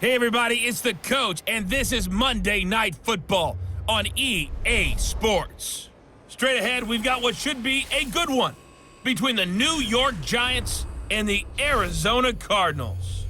Hey everybody, it's the coach, and this is Monday Night Football on EA Sports. Straight ahead, we've got what should be a good one between the New York Giants and the Arizona Cardinals.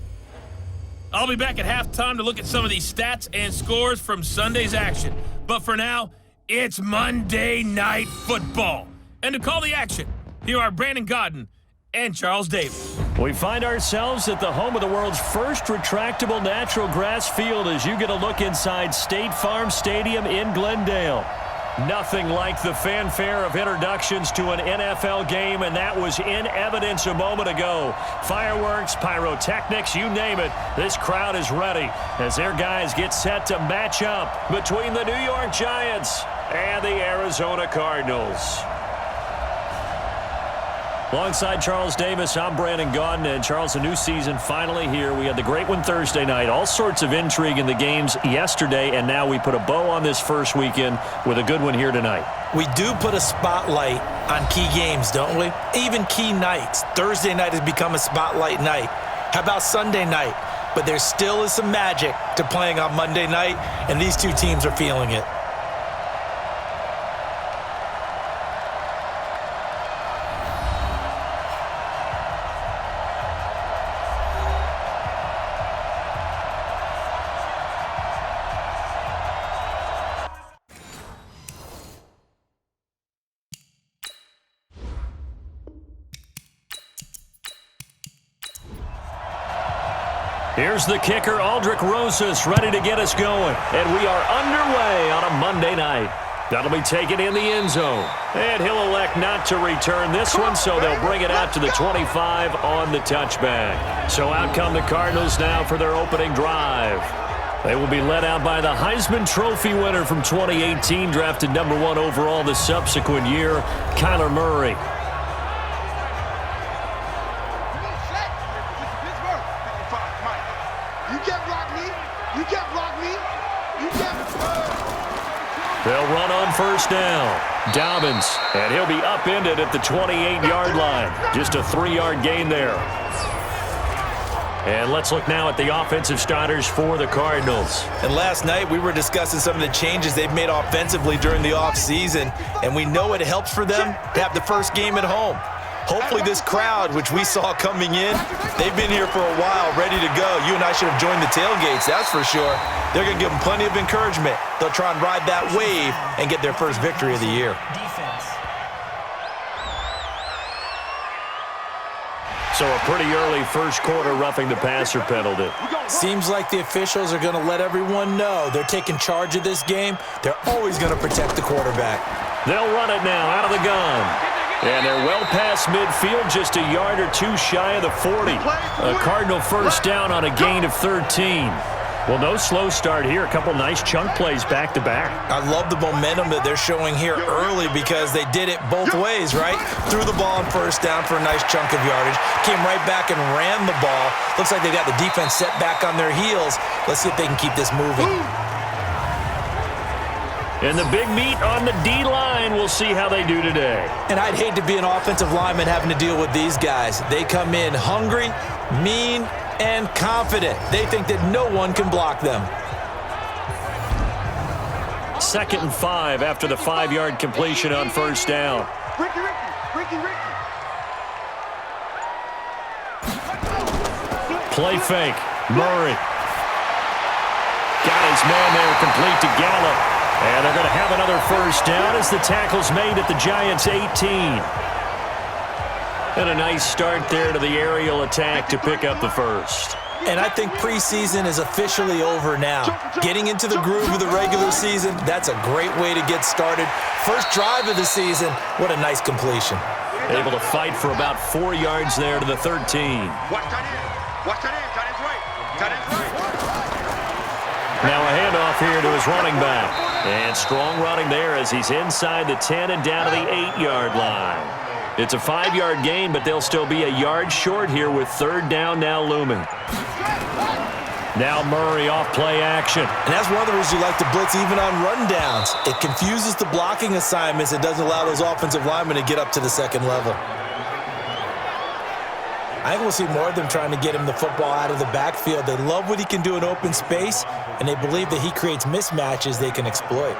I'll be back at halftime to look at some of these stats and scores from Sunday's action. But for now, it's Monday Night Football. And to call the action, here are Brandon Godden and Charles Davis. We find ourselves at the home of the world's first retractable natural grass field as you get a look inside State Farm Stadium in Glendale. Nothing like the fanfare of introductions to an NFL game, and that was in evidence a moment ago. Fireworks, pyrotechnics, you name it. This crowd is ready as their guys get set to match up between the New York Giants and the Arizona Cardinals. Alongside Charles Davis, I'm Brandon Godden, and Charles, a new season finally here. We had the great one Thursday night, all sorts of intrigue in the games yesterday, and now we put a bow on this first weekend with a good one here tonight. We do put a spotlight on key games, don't we? Even key nights. Thursday night has become a spotlight night. How about Sunday night? But there still is some magic to playing on Monday night, and these two teams are feeling it. Here's the kicker, Aldrich Rosas, ready to get us going. And we are underway on a Monday night. That'll be taken in the end zone. And he'll elect not to return this one, so they'll bring it out to the 25 on the touchback. So out come the Cardinals now for their opening drive. They will be led out by the Heisman Trophy winner from 2018, drafted number 1 overall the subsequent year, Kyler Murray. They'll run on first down. Dobbins, and he'll be upended at the 28-yard line. Just a 3-yard gain there. And let's look now at the offensive starters for the Cardinals. And last night we were discussing some of the changes they've made offensively during the offseason, and we know it helps for them to have the first game at home. Hopefully this crowd, which we saw coming in, they've been here for a while, ready to go. You and I should have joined the tailgates, that's for sure. They're going to give them plenty of encouragement. They'll try and ride that wave and get their first victory of the year. So a pretty early first quarter roughing the passer penalty. Seems like the officials are going to let everyone know they're taking charge of this game. They're always going to protect the quarterback. They'll run it now out of the gun. And they're well past midfield, just a yard or two shy of the 40. A Cardinal first down on a gain of 13. Well, no slow start here. A couple nice chunk plays back-to-back. I love the momentum that they're showing here early because they did it both ways, right? Threw the ball on first down for a nice chunk of yardage. Came right back and ran the ball. Looks like they got the defense set back on their heels. Let's see if they can keep this moving. And the big meat on the D-line, we'll see how they do today. And I'd hate to be an offensive lineman having to deal with these guys. They come in hungry, mean, and confident. They think that no one can block them. 2nd and 5 after the 5-yard completion on first down. Play fake. Murray. Got his man there, complete to Gallup. And they're going to have another first down as the tackle's made at the Giants' 18. And a nice start there to the aerial attack to pick up the first. And I think preseason is officially over now. Getting into the groove of the regular season, that's a great way to get started. First drive of the season, what a nice completion. Able to fight for about 4 yards there to the 13. Now a handoff here to his running back. And strong running there as he's inside the 10 and down to the 8-yard line. It's a 5-yard gain, but they'll still be a yard short here with third down now looming. Now Murray off play action. And that's one of the reasons you like to blitz even on rundowns. It confuses the blocking assignments. It doesn't allow those offensive linemen to get up to the second level. I think we'll see more of them trying to get him the football out of the backfield. They love what he can do in open space, and they believe that he creates mismatches they can exploit.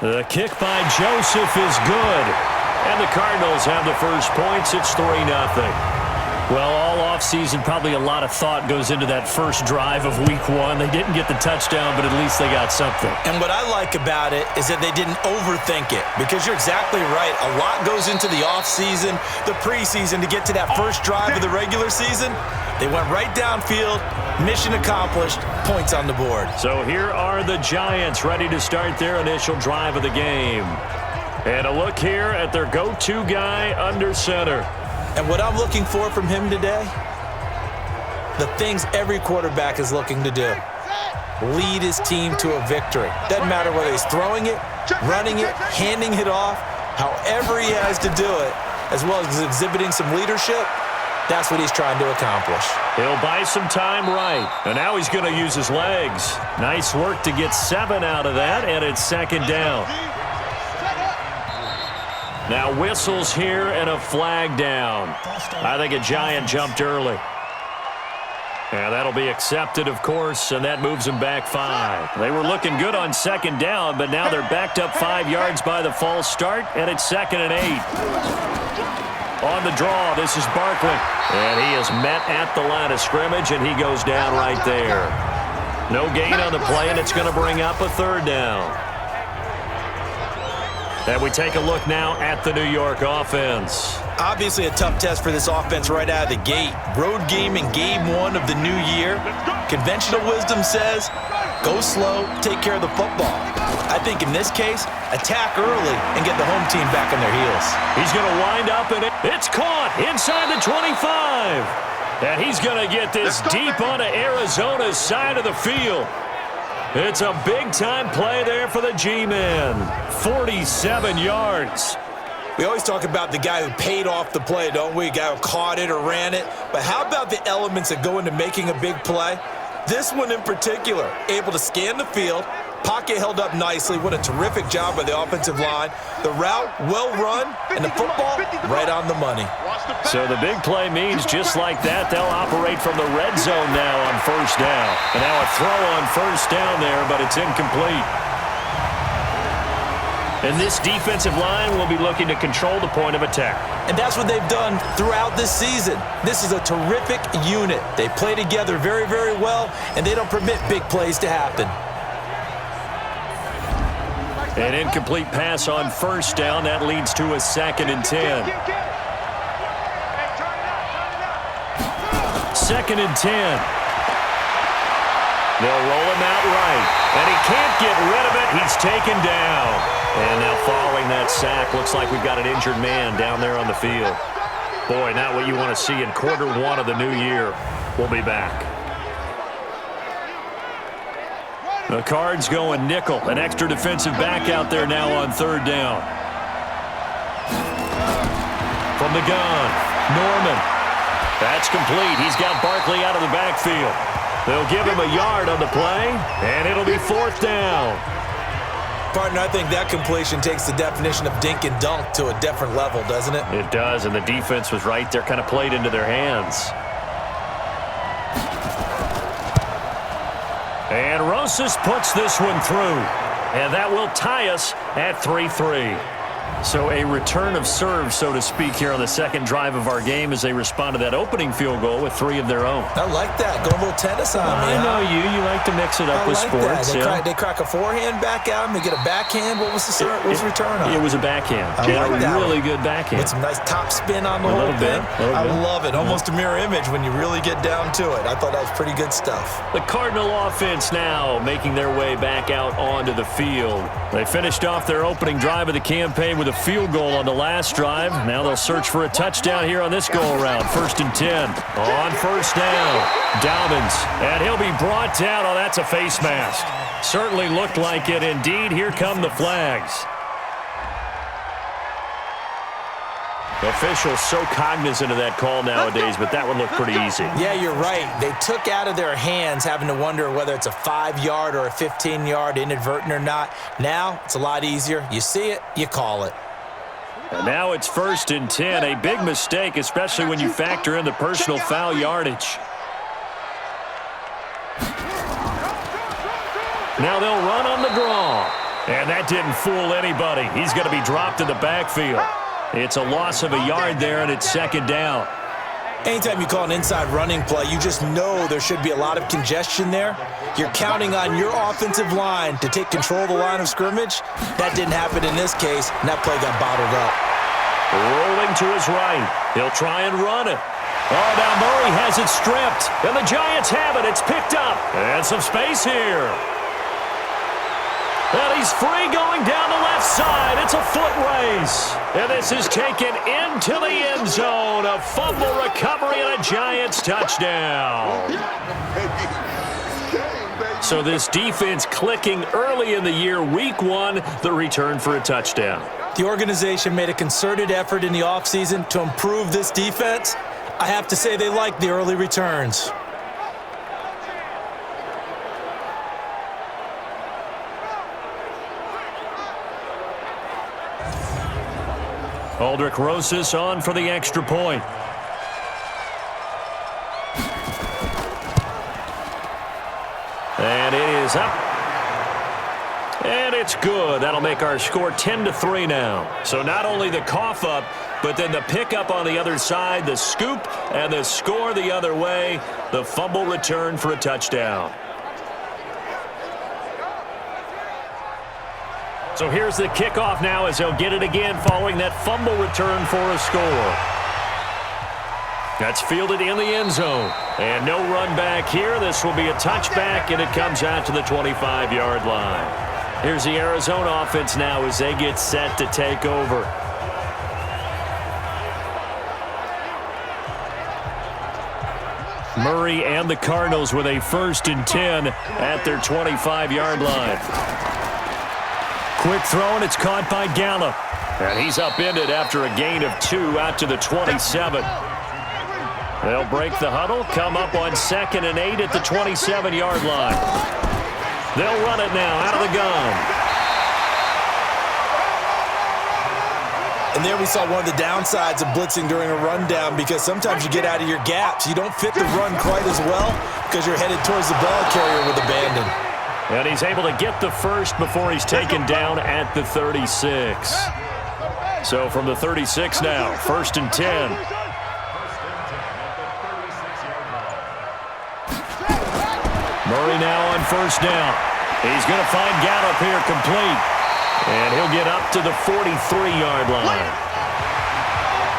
The kick by Joseph is good. And the Cardinals have the first points. It's 3-0. Well, all offseason, probably a lot of thought goes into that first drive of Week 1. They didn't get the touchdown, but at least they got something. And what I like about it is that they didn't overthink it, because you're exactly right. A lot goes into the offseason, the preseason, to get to that first drive of the regular season. They went right downfield, mission accomplished, points on the board. So here are the Giants ready to start their initial drive of the game. And a look here at their go-to guy under center. And what I'm looking for from him today, the things every quarterback is looking to do. Lead his team to a victory. Doesn't matter whether he's throwing it, running it, handing it off, however he has to do it, as well as exhibiting some leadership, that's what he's trying to accomplish. He'll buy some time right. And now he's going to use his legs. Nice work to get 7 out of that, and it's second down. Now whistles here and a flag down. I think a Giant jumped early. And that'll be accepted, of course, and that moves them back 5. They were looking good on second down, but now they're backed up 5 yards by the false start, and it's 2nd and 8. On the draw, this is Barkley. And he is met at the line of scrimmage, and he goes down right there. No gain on the play, and it's going to bring up a 3rd down. And we take a look now at the New York offense. Obviously a tough test for this offense right out of the gate. Road game in game 1 of the new year. Conventional wisdom says, go slow, take care of the football. I think in this case, attack early and get the home team back on their heels. He's going to wind up, and it's caught inside the 25. And he's going to get this deep onto Arizona's side of the field. It's a big-time play there for the G-Men. 47 yards. We always talk about the guy who paid off the play, don't we? A guy who caught it or ran it. But how about the elements that go into making a big play? This one in particular, able to scan the field, pocket held up nicely. What a terrific job by the offensive line. The route, well run, and the football, right on the money. So the big play means just like that, they'll operate from the red zone now on first down. And now a throw on first down there, but it's incomplete. And this defensive line will be looking to control the point of attack. And that's what they've done throughout this season. This is a terrific unit. They play together very, very well, and they don't permit big plays to happen. An incomplete pass on first down. That leads to a 2nd and 10. 2nd and 10. They'll roll him out right. And he can't get rid of it. He's taken down. And now following that sack, looks like we've got an injured man down there on the field. Boy, not what you want to see in quarter 1 of the new year. We'll be back. The Cards going nickel. An extra defensive back out there now on 3rd down. From the gun, Norman. That's complete. He's got Barkley out of the backfield. They'll give him a yard on the play, and it'll be 4th down. Partner, I think that completion takes the definition of dink and dunk to a different level, doesn't it? It does, and the defense was right there, kind of played into their hands. And Rosas puts this one through, and that will tie us at 3-3. So a return of serve, so to speak, here on the 2nd drive of our game as they respond to that opening field goal with 3 of their own. I like that. Go a little tennis on me. I know you. You like to mix it up with sports. They crack a forehand back out and they get a backhand. What was the return on? It was a backhand. I like that really one. Good backhand. With some nice top spin on the whole thing. I love it. Almost a mirror image when you really get down to it. I thought that was pretty good stuff. The Cardinal offense now making their way back out onto the field. They finished off their opening drive of the campaign with a field goal on the last drive. Now they'll search for a touchdown here on this go-around. 1st and 10. On first down, Dobbins. And he'll be brought down. Oh, that's a face mask. Certainly looked like it. Indeed, here come the flags. Officials so cognizant of that call nowadays, but that one looked pretty easy. Yeah, you're right. They took out of their hands having to wonder whether it's a 5-yard or a 15-yard inadvertent or not. Now, it's a lot easier. You see it, you call it. And now it's 1st and 10. A big mistake, especially when you factor in the personal foul yardage. Now they'll run on the draw. And that didn't fool anybody. He's going to be dropped in the backfield. It's a loss of a yard there, and it's 2nd down. Anytime you call an inside running play, you just know there should be a lot of congestion there. You're counting on your offensive line to take control of the line of scrimmage. That didn't happen in this case, and that play got bottled up. Rolling to his right. He'll try and run it. Oh, now Murray has it stripped, and the Giants have it. It's picked up, and some space here. And he's free going down the left side. It's a foot race. And this is taken into the end zone. A fumble recovery and a Giants touchdown. So this defense clicking early in the year. Week 1, the return for a touchdown. The organization made a concerted effort in the offseason to improve this defense. I have to say they like the early returns. Aldrich Rosas on for the extra point. And it is up. And it's good. That'll make our score 10-3 now. So not only the cough up, but then the pickup on the other side, the scoop, and the score the other way. The fumble return for a touchdown. So here's the kickoff now as they'll get it again following that fumble return for a score. That's fielded in the end zone. And no run back here. This will be a touchback, and it comes out to the 25-yard line. Here's the Arizona offense now as they get set to take over. Murray and the Cardinals with a 1st and 10 at their 25-yard line. Quick throw, and it's caught by Gallup. And he's upended after a gain of 2 out to the 27. They'll break the huddle, come up on 2nd and 8 at the 27-yard line. They'll run it now out of the gun. And there we saw one of the downsides of blitzing during a rundown, because sometimes you get out of your gaps. You don't fit the run quite as well because you're headed towards the ball carrier with abandon. And he's able to get the first before he's taken down at the 36. So from the 36 now, 1st and 10. Murray now on 1st down. He's going to find Gallup here complete. And he'll get up to the 43-yard line.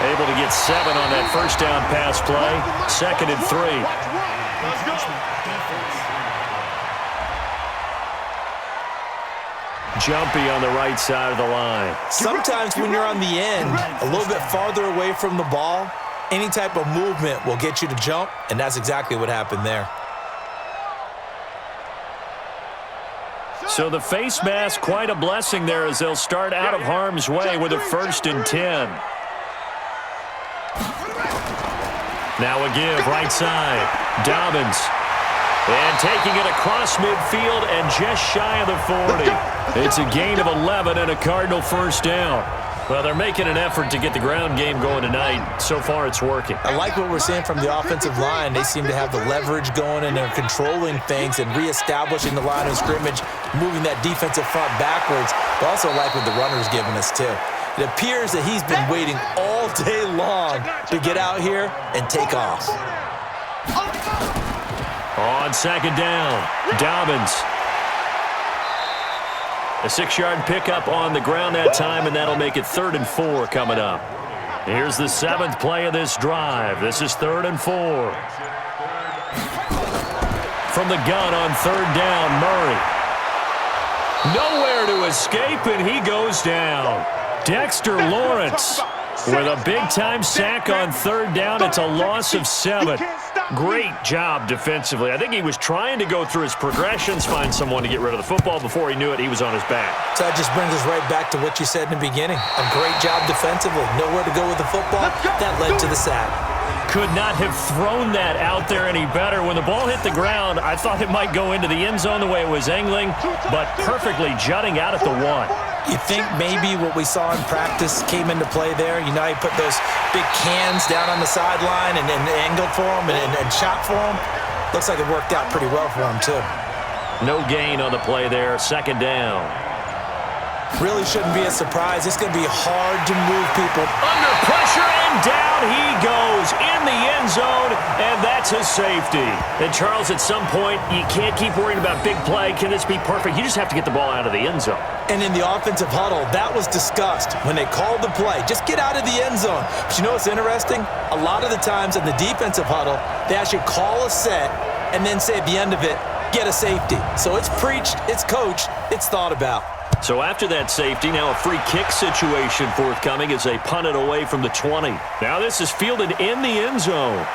Able to get 7 on that 1st down pass play. 2nd and 3. Jumpy on the right side of the line. Sometimes when you're on the end, a little bit farther away from the ball, any type of movement will get you to jump, and that's exactly what happened there. So the face mask, quite a blessing there as they'll start out of harm's way with a 1st and 10. Now a give, right side. Dobbins. And taking it across midfield and just shy of the 40. It's a gain of 11 and a Cardinal 1st down. Well, they're making an effort to get the ground game going tonight. So far, it's working. I like what we're seeing from the offensive line. They seem to have the leverage going, and they're controlling things and reestablishing the line of scrimmage, moving that defensive front backwards. But also like what the runner's giving us, too. It appears that he's been waiting all day long to get out here and take off. On 2nd down, Dobbins. A 6-yard pickup on the ground that time, and that'll make it 3rd and 4 coming up. Here's the 7th play of this drive. This is 3rd and 4. From the gun on 3rd down, Murray. Nowhere to escape, and he goes down. Dexter Lawrence with a big-time sack on 3rd down. It's a loss of 7. Great job defensively. I think he was trying to go through his progressions, find someone to get rid of the football. Before he knew it, he was on his back. So that just brings us right back to what you said in the beginning. A great job defensively. Nowhere to go with the football. That led to the sack. could not have thrown that out there any better. When the ball hit the ground, I thought it might go into the end zone the way it was angling, but perfectly jutting out at the 1. You think maybe what we saw in practice came into play there? You know, he put those big cans down on the sideline and angled for him and shot for him. Looks like it worked out pretty well for him, too. No gain on the play there. Second down. Really shouldn't be a surprise. It's going to be hard to move people. Under pressure, and down he goes in the end zone, and that's a safety. And, Charles, at some point, you can't keep worrying about big play. Can this be perfect? You just have to get the ball out of the end zone. And in the offensive huddle, that was discussed when they called the play. Just get out of the end zone. But you know what's interesting? A lot of the times in the defensive huddle, they actually call a set and then say at the end of it, get a safety. So it's preached, it's coached, it's thought about. So after that safety, now a free kick situation forthcoming as they punt it away from the 20. Now this is fielded in the end zone.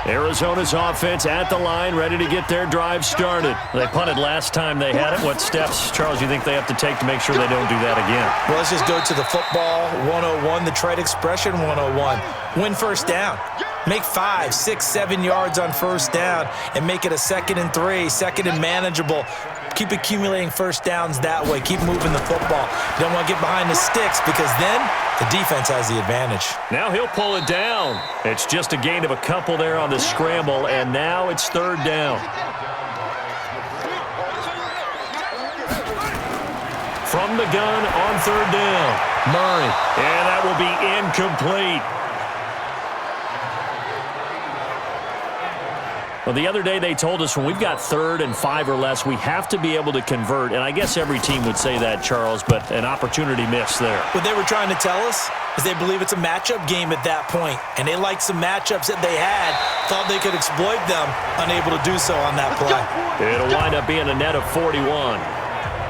Arizona's offense at the line, ready to get their drive started. They punted last time they had it. What steps, Charles, you think they have to take to make sure they don't do that again? Well, let's just go to the football 101, the trade expression 101. Win first down. Make 5, 6, 7 yards on first down and make it a 2nd and 3, 2nd and manageable. Keep accumulating first downs that way. Keep moving the football. You don't want to get behind the sticks because then the defense has the advantage. Now he'll pull it down. It's just a gain of a couple there on the scramble, and now it's 3rd down. From the gun on 3rd down, Murray. And that will be incomplete. Well, the other day they told us when we've got 3rd and 5 or less, we have to be able to convert. And I guess every team would say that, Charles, but an opportunity missed there. What they were trying to tell us is they believe it's a matchup game at that point. And they liked some matchups that they had, thought they could exploit them, unable to do so on that play. It'll wind up being a net of 41.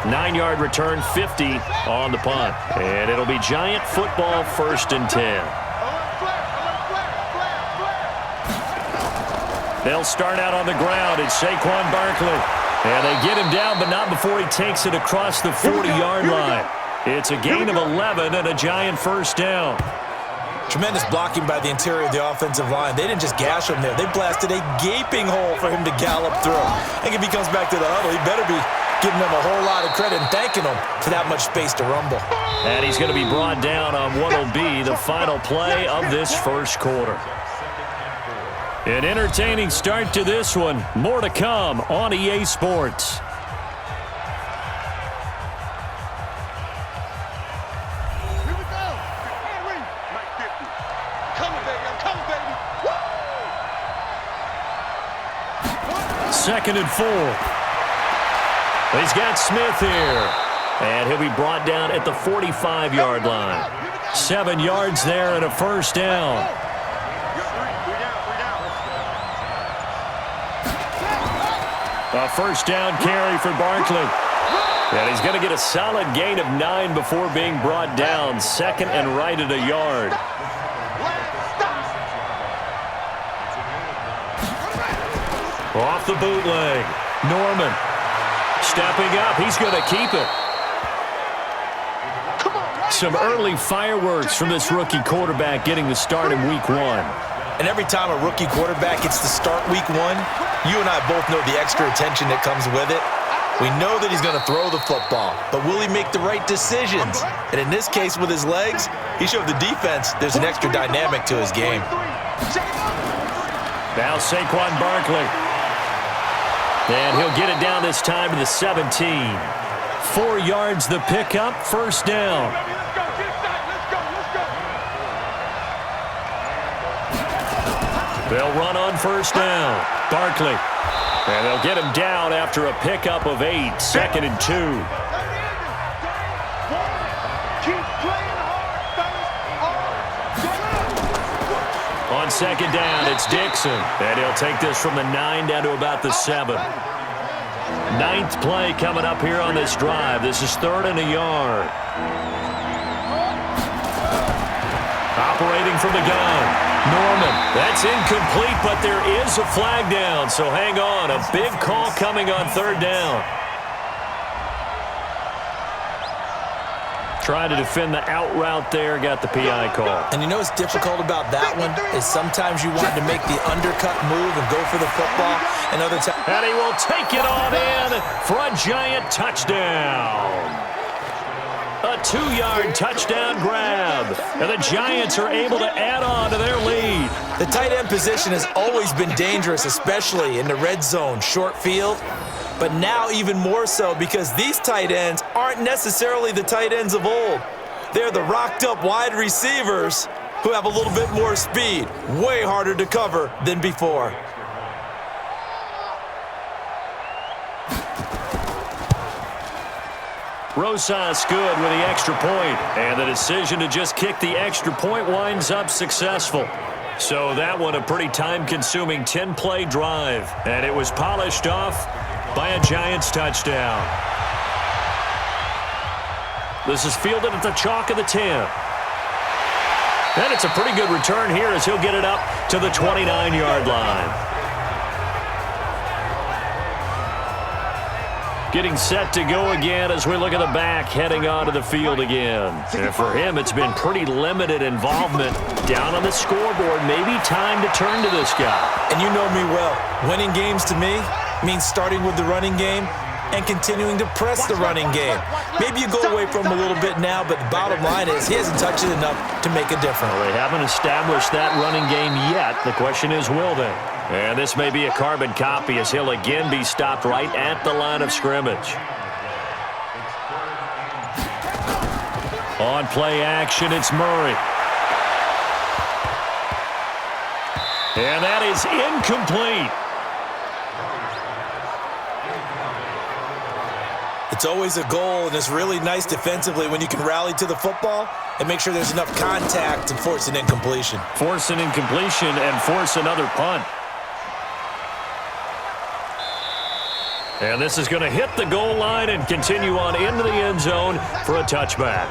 9-yard return, 50 on the punt. And it'll be Giant football, 1st and 10. They'll start out on the ground. It's Saquon Barkley. And they get him down, but not before he takes it across the 40-yard line. It's a gain of 11 and a Giant first down. Tremendous blocking by the interior of the offensive line. They didn't just gash him there. They blasted a gaping hole for him to gallop through. I think if he comes back to the huddle, he better be giving them a whole lot of credit and thanking them for that much space to rumble. And he's going to be brought down on what will be the final play of this first quarter. An entertaining start to this one. More to come on EA Sports. Here we go. Henry. Mike 50. Coming, baby. I'm coming, baby. Woo! 2nd and 4. He's got Smith here. And he'll be brought down at the 45-yard line. 7 yards there and a first down. A first down carry for Barkley. And he's going to get a solid gain of 9 before being brought down. 2nd and right at a yard. Off the bootleg. Norman stepping up. He's going to keep it. Some early fireworks from this rookie quarterback getting the start in week 1. And every time a rookie quarterback gets to start week 1, you and I both know the extra attention that comes with it. We know that he's going to throw the football, but will he make the right decisions? And in this case, with his legs, he showed the defense there's an extra dynamic to his game. Now Saquon Barkley. And he'll get it down this time to the 17. 4 yards the pickup, first down. They'll run on first down. Barkley. And they'll get him down after a pickup of 8. 2nd and 2. On 2nd down, it's Dixon. And he'll take this from the 9 down to about the 7. 9th play coming up here on this drive. This is 3rd and a yard. Operating from the gun. Norman, that's incomplete, but there is a flag down, so hang on. A big call coming on 3rd down. Trying to defend the out route there, got the PI call. And you know what's difficult about that one is sometimes you want to make the undercut move and go for the football, and other times. And he will take it on in for a giant touchdown. A 2-yard touchdown grab, and the Giants are able to add on to their lead. The tight end position has always been dangerous, especially in the red zone, short field. But now even more so because these tight ends aren't necessarily the tight ends of old. They're the rocked-up wide receivers who have a little bit more speed, way harder to cover than before. Rosas good with the extra point, and the decision to just kick the extra point winds up successful. So that one a pretty time-consuming 10-play drive, and it was polished off by a Giants touchdown. This is fielded at the chalk of the 10. And it's a pretty good return here as he'll get it up to the 29-yard line. Getting set to go again as we look at the back heading onto the field again. And for him, it's been pretty limited involvement down on the scoreboard. Maybe time to turn to this guy. And you know me well. Winning games to me means starting with the running game and continuing to press the running game. Maybe you go away from him a little bit now, but the bottom line is he hasn't touched it enough to make a difference. Well, they haven't established that running game yet. The question is, will they? And this may be a carbon copy as he'll again be stopped right at the line of scrimmage. On play action, it's Murray. And that is incomplete. It's always a goal, and it's really nice defensively when you can rally to the football and make sure there's enough contact to force an incompletion. Force an incompletion and force another punt. And this is going to hit the goal line and continue on into the end zone for a touchback.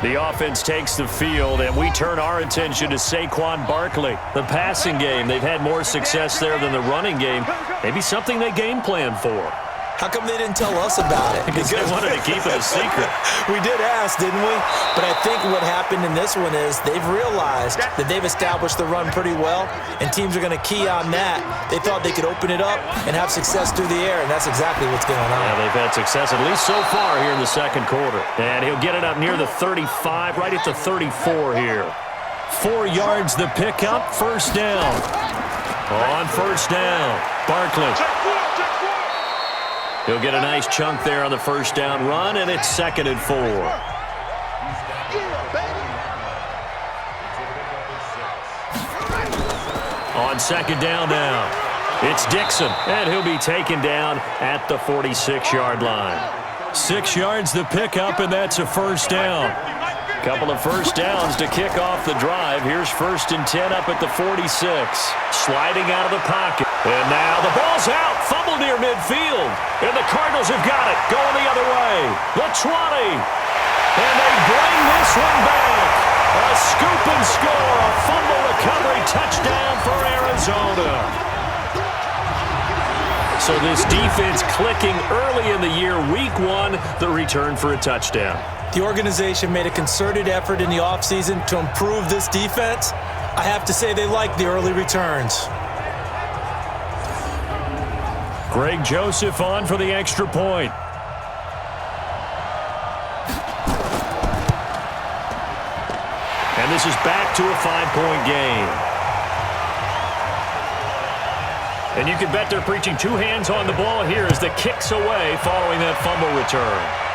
The offense takes the field, and we turn our attention to Saquon Barkley. The passing game, they've had more success there than the running game. Maybe something they game plan for. How come they didn't tell us about it? Because they wanted to keep it a secret. We did ask, didn't we? But I think what happened in this one is they've realized that they've established the run pretty well, and teams are going to key on that. They thought they could open it up and have success through the air, and that's exactly what's going on. Yeah, they've had success at least so far here in the second quarter. And he'll get it up near the 35, right at the 34 here. 4 yards the pickup, first down. On first down, Barkley. He'll get a nice chunk there on the first down run, and it's 2nd and 4. On second down now, it's Dixon, and he'll be taken down at the 46-yard line. 6 yards the pickup, and that's a first down. Couple of first downs to kick off the drive. Here's 1st and 10 up at the 46. Sliding out of the pocket. And now the ball's out. Fumble near midfield. And the Cardinals have got it. Going the other way. The 20. And they bring this one back. A scoop and score. A fumble recovery touchdown for Arizona. So this defense clicking early in the year. Week 1, the return for a touchdown. The organization made a concerted effort in the offseason to improve this defense. I have to say they like the early returns. Greg Joseph on for the extra point. And this is back to a 5-point game. And you can bet they're preaching 2 hands on the ball here as the kick's away following that fumble return.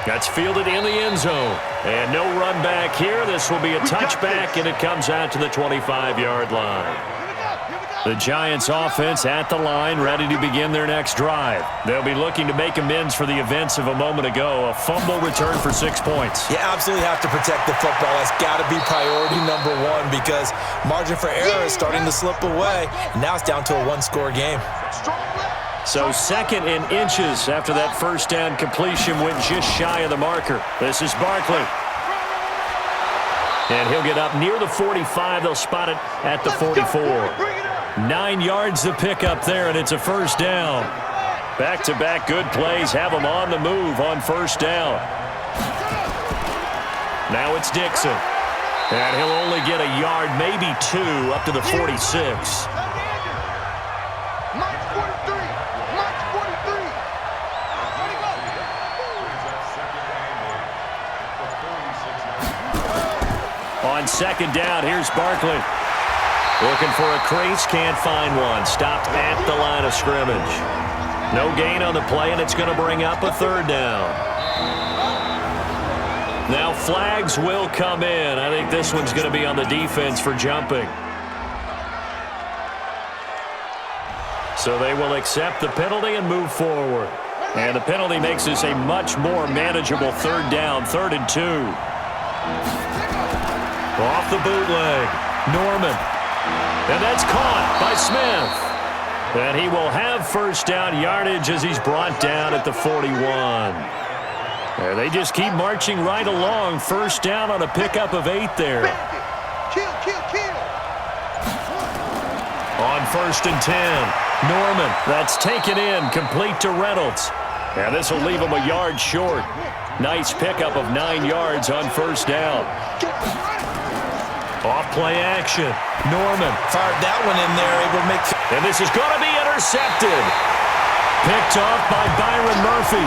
That's fielded in the end zone. And no run back here. This will be a touchback, and it comes out to the 25-yard line. The Giants offense at the line, ready to begin their next drive. They'll be looking to make amends for the events of a moment ago. A fumble return for 6 points. You absolutely have to protect the football. That's got to be priority number 1 because margin for error is starting to slip away. And now it's down to a 1-score game. So 2nd and inches after that first down completion went just shy of the marker. This is Barkley. And he'll get up near the 45. They'll spot it at the 44. 9 yards the pickup there, and it's a first down. Back-to-back good plays have them on the move on first down. Now it's Dixon. And he'll only get a yard, maybe 2, up to the 46. March 43. March 43. On second down, here's Barkley. Looking for a crease, can't find one. Stopped at the line of scrimmage. No gain on the play, and it's going to bring up a third down. Now flags will come in. I think this one's going to be on the defense for jumping. So they will accept the penalty and move forward. And the penalty makes this a much more manageable third down, 3rd and 2. Off the bootleg, Norman. And that's caught by Smith. And he will have first down yardage as he's brought down at the 41. And they just keep marching right along. First down on a pickup of 8 there. Kill, kill, kill. On 1st and 10, Norman. That's taken in, complete to Reynolds. And this will leave him a yard short. Nice pickup of 9 yards on first down. Off play action. Norman. Fired that one in there, able to make... And this is going to be intercepted. Picked off by Byron Murphy.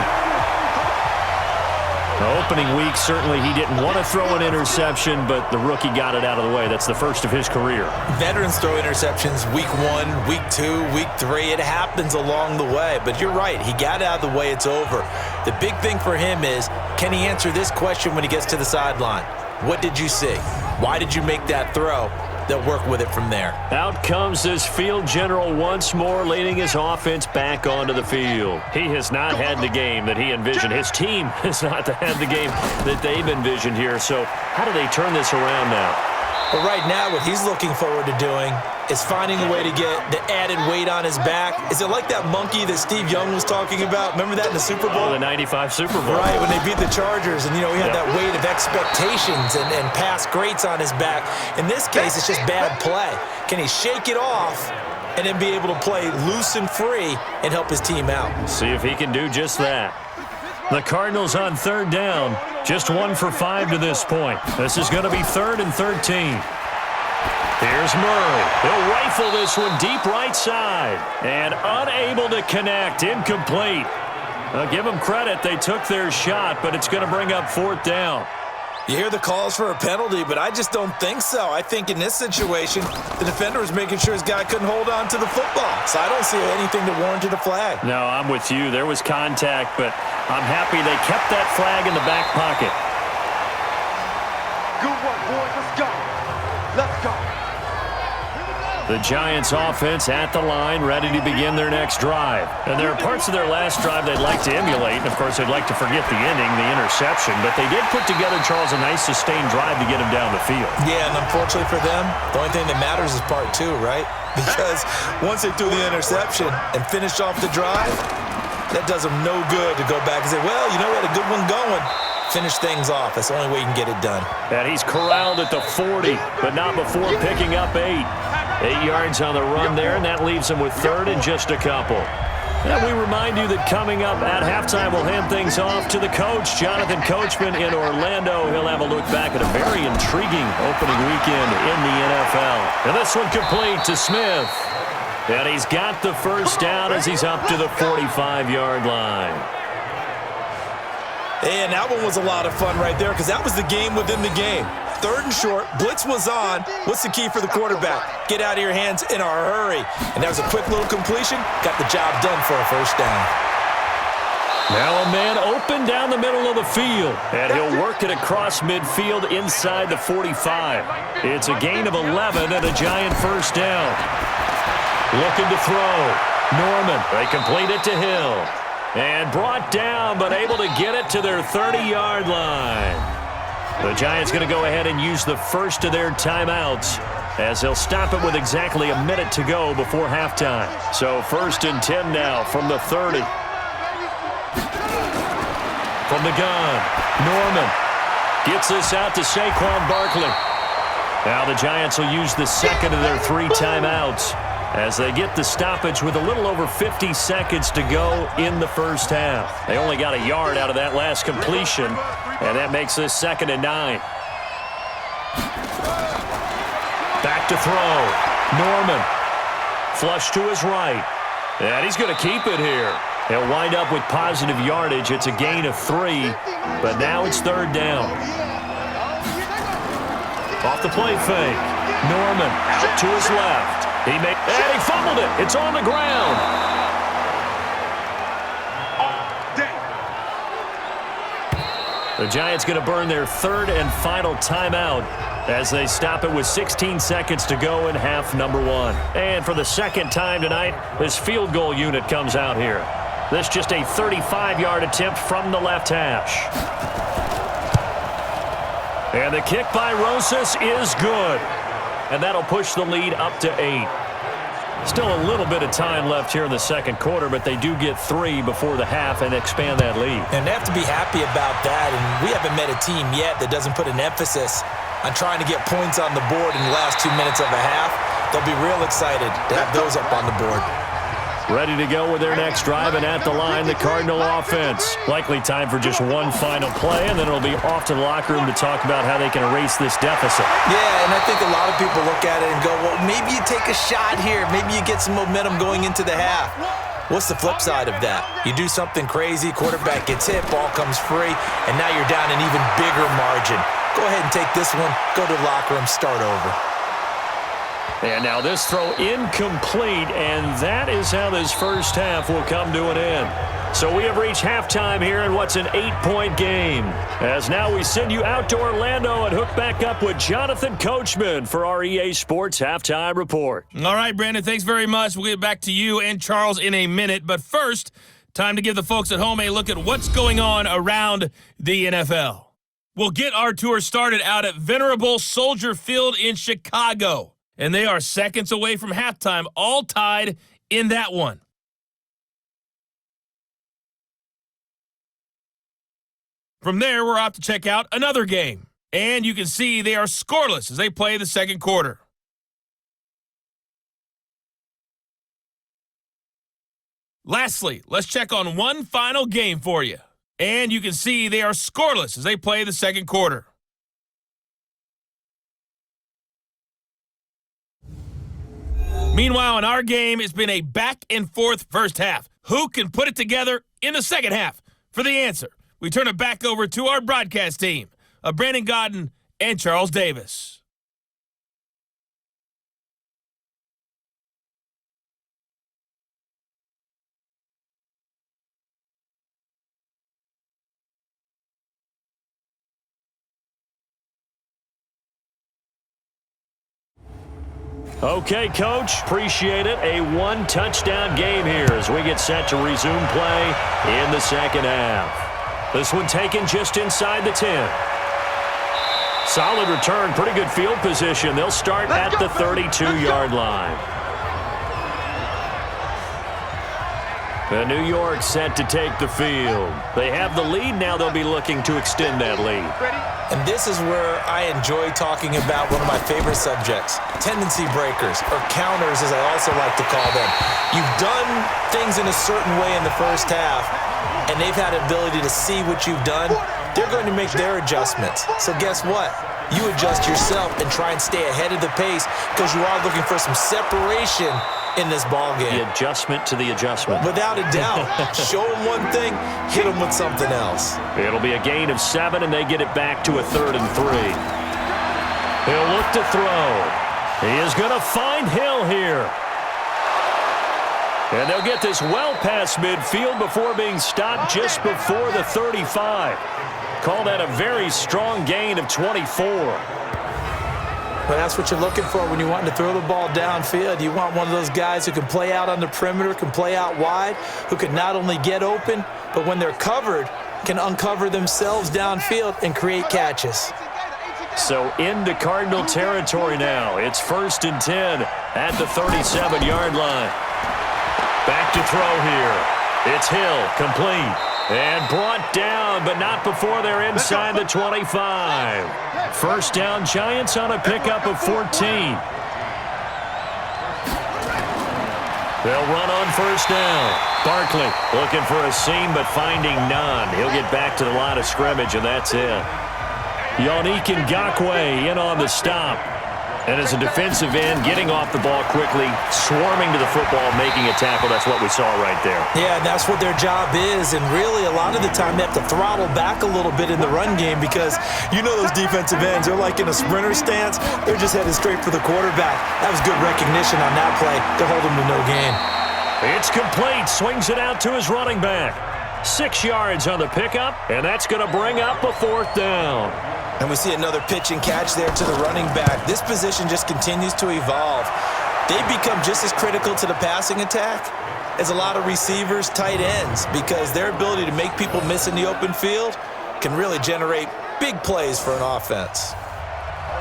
The opening week, certainly he didn't want to throw an interception, but the rookie got it out of the way. That's the first of his career. Veterans throw interceptions week 1, week 2, week 3. It happens along the way. But you're right. He got it out of the way. It's over. The big thing for him is, can he answer this question when he gets to the sideline? What did you see? Why did you make that throw? They'll work with it from there. Out comes this field general once more, leading his offense back onto the field. He has not had the game that he envisioned. His team has not had the game that they've envisioned here. So how do they turn this around now? But right now, what he's looking forward to doing is finding a way to get the added weight on his back. Is it like that monkey that Steve Young was talking about? Remember that in the Super Bowl? Oh, the 95 Super Bowl. Right, when they beat the Chargers, and, he had that weight of expectations and past greats on his back. In this case, it's just bad play. Can he shake it off and then be able to play loose and free and help his team out? See if he can do just that. The Cardinals on 3rd down, just 1 for 5 to this point. This is going to be 3rd and 13. Here's Murray. He'll rifle this one deep right side. And unable to connect. Incomplete. I'll give them credit. They took their shot, but it's going to bring up 4th down. You hear the calls for a penalty, but I just don't think so. I think in this situation, the defender was making sure his guy couldn't hold on to the football. So I don't see anything that warranted a flag. No, I'm with you. There was contact, but I'm happy they kept that flag in the back pocket. Good work, boys. Let's go. Let's go. The Giants offense at the line, ready to begin their next drive. And there are parts of their last drive they'd like to emulate. And, of course, they'd like to forget the ending, the interception. But they did put together, Charles, a nice sustained drive to get him down the field. Yeah, and unfortunately for them, the only thing that matters is part 2, right? Because once they threw the interception and finished off the drive, that does them no good to go back and say, well, we had a good one going. Finish things off. That's the only way you can get it done. And he's corralled at the 40, but not before picking up 8. 8 yards on the run there, and that leaves him with 3rd and just a couple. And we remind you that coming up at halftime, we'll hand things off to the coach, Jonathan Coachman in Orlando. He'll have a look back at a very intriguing opening weekend in the NFL. And this one complete to Smith. And he's got the first down as he's up to the 45-yard line. And that one was a lot of fun right there because that was the game within the game. 3rd and short, blitz was on. What's the key for the quarterback? Get out of your hands in a hurry. And that was a quick little completion. Got the job done for a first down. Now a man open down the middle of the field. And he'll work it across midfield inside the 45. It's a gain of 11 and a Giant first down. Looking to throw. Norman. They complete it to Hill. And brought down, but able to get it to their 30-yard line. The Giants going to go ahead and use the first of their timeouts as they'll stop it with exactly a minute to go before halftime. So 1st and 10 now from the 30. From the gun, Norman gets this out to Saquon Barkley. Now the Giants will use the second of their 3 timeouts. as they get the stoppage with a little over 50 seconds to go in the first half. They only got a yard out of that last completion, and that makes this 2nd and 9. Back to throw. Norman. Flush to his right. And he's going to keep it here. He'll wind up with positive yardage. It's a gain of 3, but now it's 3rd down. Off the play fake. Norman out to his left. And he fumbled it. It's on the ground. The Giants going to burn their 3rd and final timeout as they stop it with 16 seconds to go in half number 1. And for the 2nd time tonight, this field goal unit comes out here. This just a 35-yard attempt from the left hash. And the kick by Rosas is good. And that'll push the lead up to 8. Still a little bit of time left here in the 2nd quarter, but they do get 3 before the half and expand that lead. And they have to be happy about that. And we haven't met a team yet that doesn't put an emphasis on trying to get points on the board in the last 2 minutes of a half. They'll be real excited to have those up on the board. Ready to go with their next drive, and at the line, the Cardinal offense. Likely time for just one final play, and then it'll be off to the locker room to talk about how they can erase this deficit. Yeah, and I think a lot of people look at it and go, well, maybe you take a shot here. Maybe you get some momentum going into the half. What's the flip side of that? You do something crazy, quarterback gets hit, ball comes free, and now you're down an even bigger margin. Go ahead and take this one, go to the locker room, start over. And now this throw incomplete, and that is how this first half will come to an end. So we have reached halftime here in what's an 8-point game. As now we send you out to Orlando and hook back up with Jonathan Coachman for our EA Sports Halftime Report. All right, Brandon, thanks very much. We'll get back to you and Charles in a minute. But first, time to give the folks at home a look at what's going on around the NFL. We'll get our tour started out at Venerable Soldier Field in Chicago. And they are seconds away from halftime, all tied in that one. From there, we're off to check out another game. And you can see they are scoreless as they play the 2nd quarter. Lastly, let's check on one final game for you. And you can see they are scoreless as they play the 2nd quarter. Meanwhile, in our game, it's been a back-and-forth first half. Who can put it together in the 2nd half? For the answer, we turn it back over to our broadcast team of Brandon Godden and Charles Davis. Okay, Coach, appreciate it. A one-touchdown game here as we get set to resume play in the 2nd half. This one taken just inside the 10. Solid return, pretty good field position. They'll start at the 32-yard line. The New York set to take the field. They have the lead now. They'll be looking to extend that lead. And this is where I enjoy talking about one of my favorite subjects, tendency breakers, or counters as I also like to call them. You've done things in a certain way in the first half, and they've had the ability to see what you've done. They're going to make their adjustments. So guess what? You adjust yourself and try and stay ahead of the pace because you are looking for some separation in this ball game. The adjustment to the adjustment. Without a doubt. Show them one thing, hit them with something else. It'll be a gain of 7, and they get it back to a 3rd and 3. He'll look to throw. He is going to find Hill here. And they'll get this well past midfield before being stopped just before the 35. Call that a very strong gain of 24. Well, that's what you're looking for when you want to throw the ball downfield. You want one of those guys who can play out on the perimeter, can play out wide, who can not only get open, but when they're covered, can uncover themselves downfield and create catches. So into Cardinal territory now. It's 1st and 10 at the 37-yard line. Back to throw here. It's Hill, complete. And brought down, but not before they're inside the 25. First down, Giants on a pickup of 14. They'll run on first down. Barkley looking for a seam but finding none. He'll get back to the line of scrimmage, and that's it. Yannick Ngakoue in on the stop. And as a defensive end, getting off the ball quickly, swarming to the football, making a tackle. That's what we saw right there. Yeah, and that's what their job is. And really, a lot of the time, they have to throttle back a little bit in the run game because you know those defensive ends, they're like in a sprinter stance. They're just headed straight for the quarterback. That was good recognition on that play to hold him to no gain. It's complete. Swings it out to his running back. 6 yards on the pickup, and that's going to bring up a 4th down. And we see another pitch and catch there to the running back. This position just continues to evolve. They become just as critical to the passing attack as a lot of receivers, tight ends, because their ability to make people miss in the open field can really generate big plays for an offense.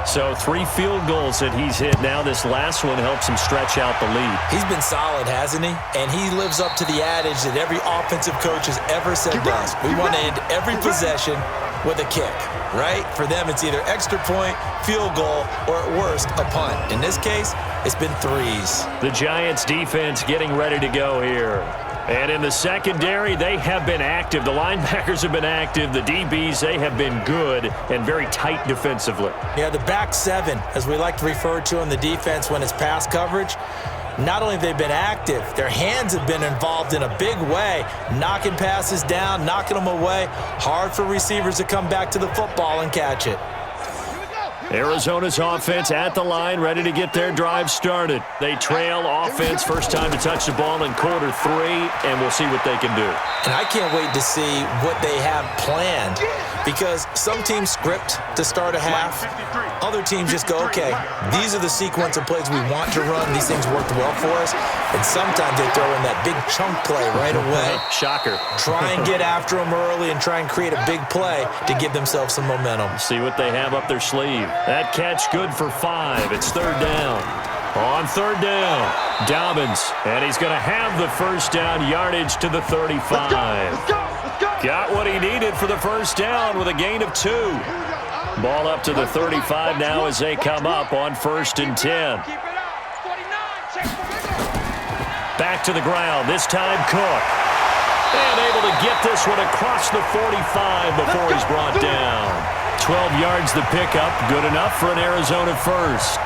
So 3 field goals that he's hit now. This last one helps him stretch out the lead. He's been solid, hasn't he? And he lives up to the adage that every offensive coach has ever said to us. We want to end every possession with a kick, right? For them, it's either extra point, field goal, or at worst, a punt. In this case, it's been 3s. The Giants defense getting ready to go here. And in the secondary, they have been active. The linebackers have been active. The DBs, they have been good and very tight defensively. Yeah, the back 7, as we like to refer to in the defense when it's pass coverage, not only have they been active, their hands have been involved in a big way, knocking passes down, knocking them away. Hard for receivers to come back to the football and catch it. Arizona's offense at the line, ready to get their drive started. They trail offense, first time to touch the ball in quarter 3, and we'll see what they can do. And I can't wait to see what they have planned, because some teams script to start a half. Other teams just go, okay, these are the sequence of plays we want to run. These things worked well for us. And sometimes they throw in that big chunk play right away. Shocker. Try and get after them early and try and create a big play to give themselves some momentum. See what they have up their sleeve. That catch good for 5. It's 3rd down. On 3rd down, Dobbins. And he's going to have the first down, yardage to the 35. Let's go. Got what he needed for the first down with a gain of 2. Ball up to the 35 now as they come up on 1st and 10. Back to the ground, this time Cook. And able to get this one across the 45 before he's brought down. 12 yards the pickup, good enough for an Arizona first.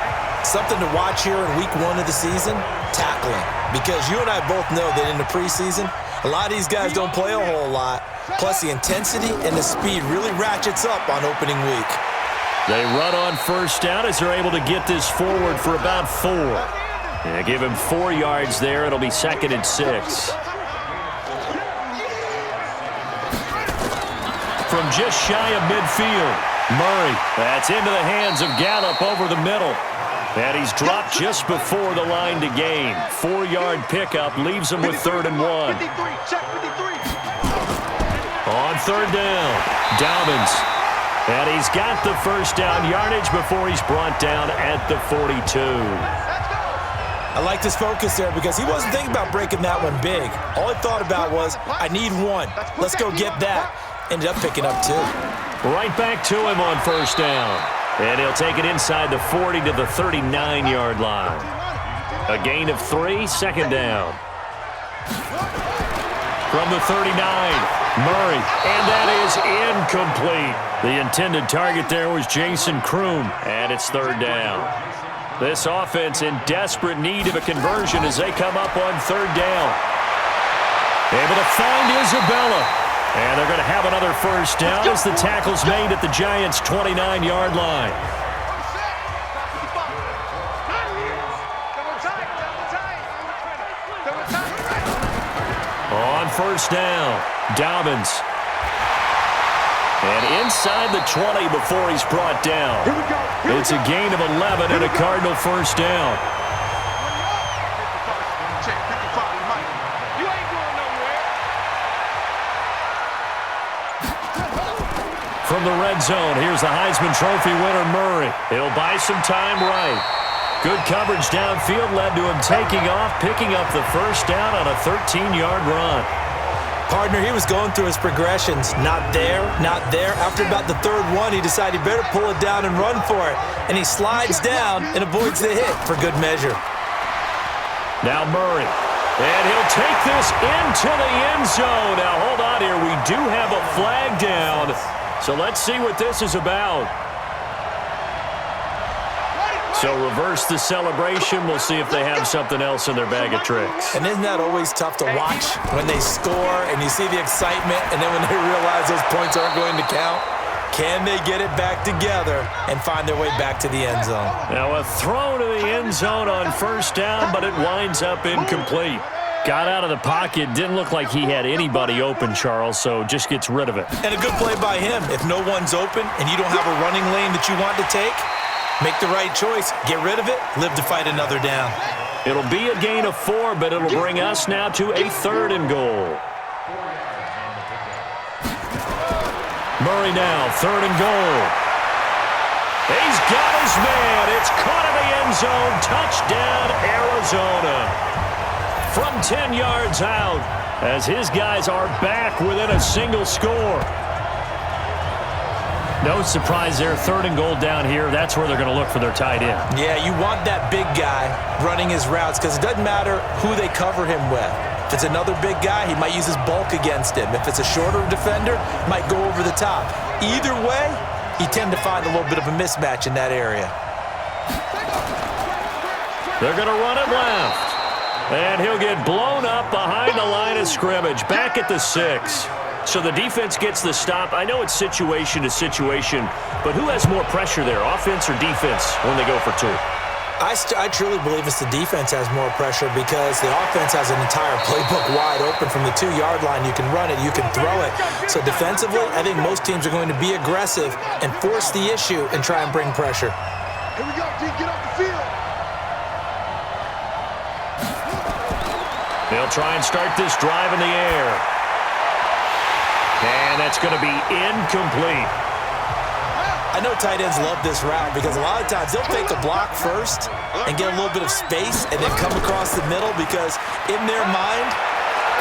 Something to watch here in week 1 of the season, tackling. Because you and I both know that in the preseason, a lot of these guys don't play a whole lot. Plus, the intensity and the speed really ratchets up on opening week. They run on first down as they're able to get this forward for about 4. Yeah, give him 4 yards there. It'll be 2nd and 6. From just shy of midfield, Murray. That's into the hands of Gallup over the middle. And he's dropped just before the line to gain. 4-yard pickup leaves him with 3rd and 1. On 3rd down, Dobbins. And he's got the first down yardage before he's brought down at the 42. I like this focus there because he wasn't thinking about breaking that one big. All he thought about was, I need 1. Let's go get that. Ended up picking up 2. Right back to him on first down. And he'll take it inside the 40 to the 39-yard line. A gain of 3, 2nd down. From the 39, Murray, and that is incomplete. The intended target there was Jason Kroom, and it's 3rd down. This offense in desperate need of a conversion as they come up on 3rd down. Able to find Isabella. And they're going to have another first down as the tackle's made at the Giants' 29-yard line. On first down, Dobbins. And inside the 20 before he's brought down. It's a gain of 11 and a Cardinal first down. From the red zone, here's the Heisman Trophy winner, Murray. He'll buy some time right. Good coverage downfield led to him taking off, picking up the first down on a 13-yard run. Partner, he was going through his progressions. Not there, not there. After about the 3rd one, he decided he better pull it down and run for it. And he slides down and avoids the hit for good measure. Now Murray. And he'll take this into the end zone. Now, hold on here. We do have a flag down. So let's see what this is about. So reverse the celebration. We'll see if they have something else in their bag of tricks. And isn't that always tough to watch when they score and you see the excitement, and then when they realize those points aren't going to count? Can they get it back together and find their way back to the end zone? Now a throw to the end zone on first down, but it winds up incomplete. Got out of the pocket. Didn't look like he had anybody open, Charles, so just gets rid of it. And a good play by him. If no one's open and you don't have a running lane that you want to take, make the right choice. Get rid of it. Live to fight another down. It'll be a gain of 4, but it'll bring us now to a 3rd and goal. Murray now, 3rd and goal. He's got his man. It's caught in the end zone. Touchdown, Arizona. From 10 yards out, as his guys are back within a single score. No surprise there, 3rd and goal down here. That's where they're going to look for their tight end. Yeah, you want that big guy running his routes because it doesn't matter who they cover him with. If it's another big guy, he might use his bulk against him. If it's a shorter defender, he might go over the top. Either way, you tend to find a little bit of a mismatch in that area. They're going to run it left. And he'll get blown up behind the line of scrimmage, back at the 6. So the defense gets the stop. I know it's situation to situation, but who has more pressure there, offense or defense, when they go for 2? I truly believe it's the defense has more pressure because the offense has an entire playbook wide open from the 2-yard line. You can run it, you can throw it. So defensively, I think most teams are going to be aggressive and force the issue and try and bring pressure. Here we go, D. Get off the field. They'll try and start this drive in the air. And that's going to be incomplete. I know tight ends love this route because a lot of times they'll take a block first and get a little bit of space and then come across the middle because in their mind,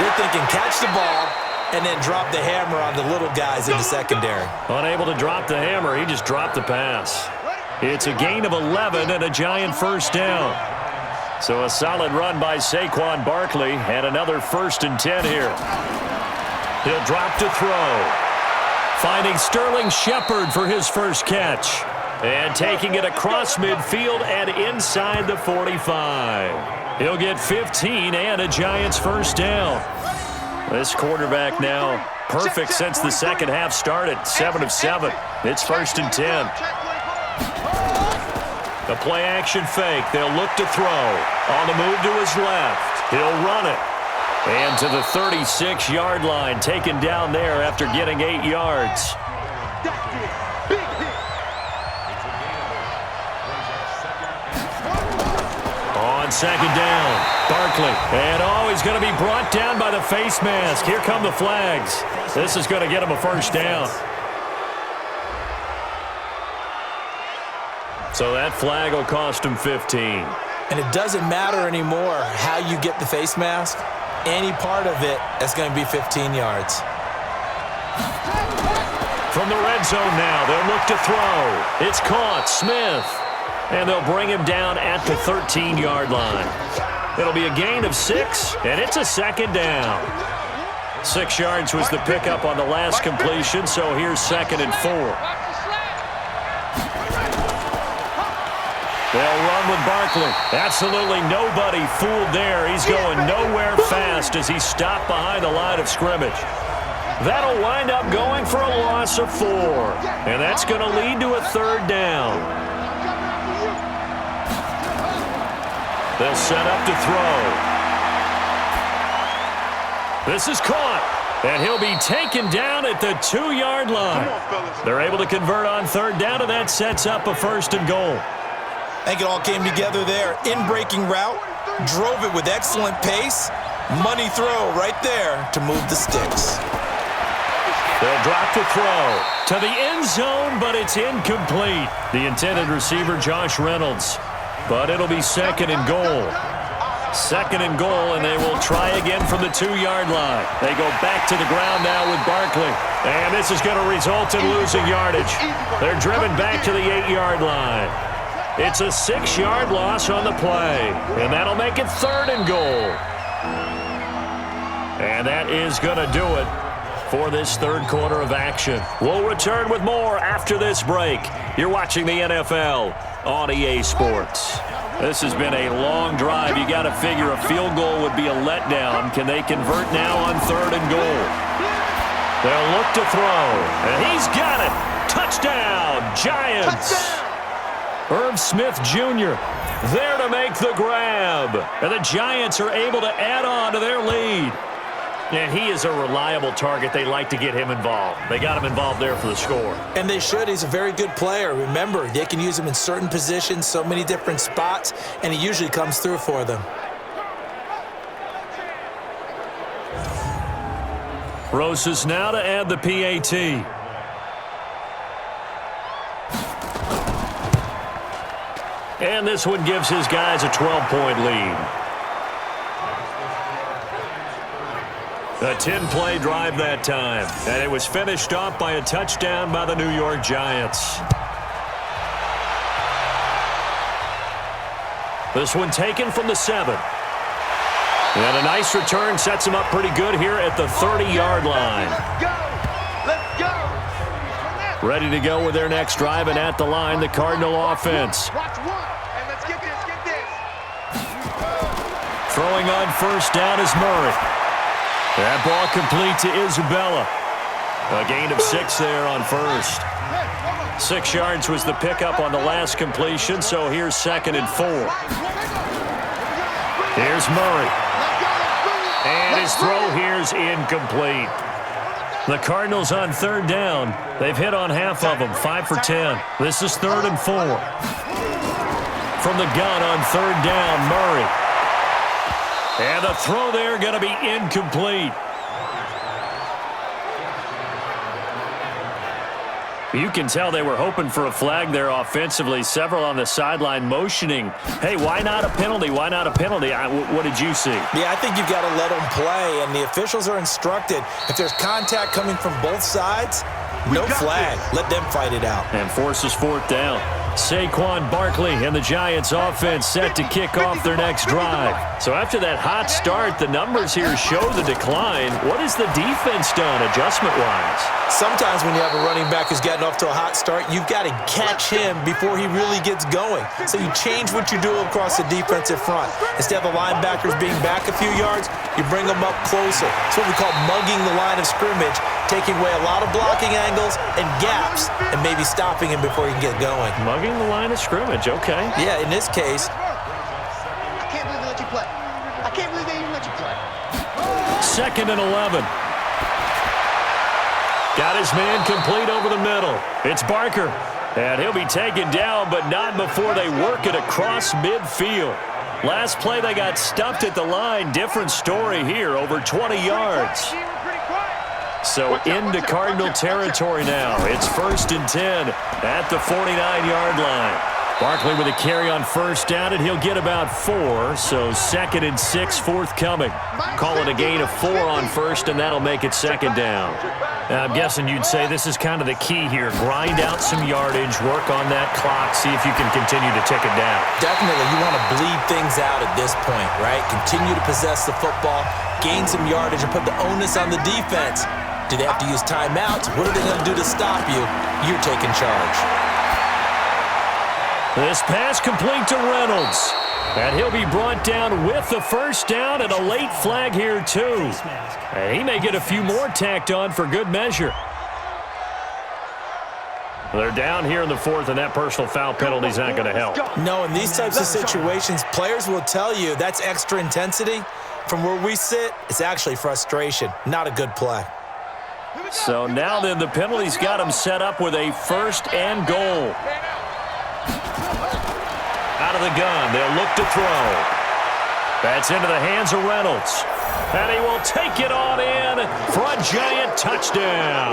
they're thinking catch the ball and then drop the hammer on the little guys in the secondary. Unable to drop the hammer, he just dropped the pass. It's a gain of 11 and a giant first down. So a solid run by Saquon Barkley and another 1st and 10 here. He'll drop to throw. Finding Sterling Shepard for his first catch. And taking it across midfield and inside the 45. He'll get 15 and a Giants first down. This quarterback now perfect since the second half started. 7 of 7. It's 1st and 10. The play action fake. They'll look to throw. On the move to his left. He'll run it. And to the 36-yard line, taken down there after getting 8 yards. On 2nd down, Barkley. And he's going to be brought down by the face mask. Here come the flags. This is going to get him a first down. So that flag will cost him 15. And it doesn't matter anymore how you get the face mask. Any part of it is going to be 15 yards. From the red zone now, they'll look to throw. It's caught, Smith. And they'll bring him down at the 13-yard line. It'll be a gain of 6, and it's a 2nd down. 6 yards was the pickup on the last completion, so here's 2nd and 4. They'll run with Barkley. Absolutely nobody fooled there. He's going nowhere fast as he's stopped behind the line of scrimmage. That'll wind up going for a loss of 4. And that's going to lead to a 3rd down. They'll set up to throw. This is caught. And he'll be taken down at the 2-yard line. They're able to convert on 3rd down, and that sets up a 1st and goal. I think it all came together there. In-breaking route, drove it with excellent pace. Money throw right there to move the sticks. They'll drop to throw to the end zone, but it's incomplete. The intended receiver, Josh Reynolds. But it'll be 2nd and goal. 2nd and goal, and they will try again from the 2-yard line. They go back to the ground now with Barkley. And this is going to result in losing yardage. They're driven back to the 8-yard line. It's a 6-yard loss on the play, and that'll make it 3rd and goal. And that is going to do it for this third quarter of action. We'll return with more after this break. You're watching the NFL on EA Sports. This has been a long drive. You got to figure a field goal would be a letdown. Can they convert now on 3rd and goal? They'll look to throw, and he's got it. Touchdown, Giants. Irv Smith Jr. there to make the grab. And the Giants are able to add on to their lead. And he is a reliable target. They like to get him involved. They got him involved there for the score. And they should. He's a very good player. Remember, they can use him in certain positions, so many different spots, and he usually comes through for them. Rosas now to add the PAT. And this one gives his guys a 12-point lead. A 10-play drive that time, and it was finished off by a touchdown by the New York Giants. This one taken from the 7. And a nice return sets him up pretty good here at the 30-yard line. Let's go. Ready to go with their next drive, and at the line, the Cardinal offense. Watch one, and let's get this. Throwing on first down is Murray. That ball complete to Isabella. A gain of 6 there on first. 6 yards was the pickup on the last completion, so here's 2nd and 4. Here's Murray. And his throw here's incomplete. The Cardinals on 3rd down. They've hit on half of them, 5 for 10. This is 3rd and 4. From the gun on 3rd down, Murray. And the throw there going to be incomplete. You can tell they were hoping for a flag there offensively. Several on the sideline motioning. Hey, why not a penalty? Why not a penalty? What did you see? Yeah, I think you've got to let them play, and the officials are instructed. If there's contact coming from both sides, no flag. Let them fight it out. And forces 4th down. Saquon Barkley and the Giants offense set to kick off their next drive. So after that hot start, the numbers here show the decline. What has the defense done adjustment-wise? Sometimes when you have a running back who's getting off to a hot start, you've got to catch him before he really gets going. So you change what you do across the defensive front. Instead of the linebackers being back a few yards, you bring them up closer. It's what we call mugging the line of scrimmage, taking away a lot of blocking angles and gaps and maybe stopping him before he can get going. Mugging the line of scrimmage, okay. Yeah, in this case. I can't believe they let you play. I can't believe they even let you play. 2nd and 11. Got his man complete over the middle. It's Barker. And he'll be taken down, but not before they work it across midfield. Last play, they got stuffed at the line. Different story here, over 20 yards. So into Cardinal territory now. It's 1st and 10 at the 49-yard line. Barkley with a carry on first down, and he'll get about 4. So 2nd and 6 forthcoming. Call it a gain of 4 on first, and that'll make it 2nd down. Now, I'm guessing you'd say this is kind of the key here. Grind out some yardage, work on that clock, see if you can continue to tick it down. Definitely, you want to bleed things out at this point, right? Continue to possess the football, gain some yardage, and put the onus on the defense. Do they have to use timeouts? What are they going to do to stop you? You're taking charge. This pass complete to Reynolds. And he'll be brought down with the first down and a late flag here, too. And he may get a few more tacked on for good measure. They're down here in the 4th, and that personal foul penalty is not going to help. No, in these types of situations, players will tell you that's extra intensity. From where we sit, it's actually frustration. Not a good play. So now then, the penalty's got him set up with a 1st and goal. Out of the gun, they'll look to throw. That's into the hands of Reynolds. And he will take it on in for a giant touchdown.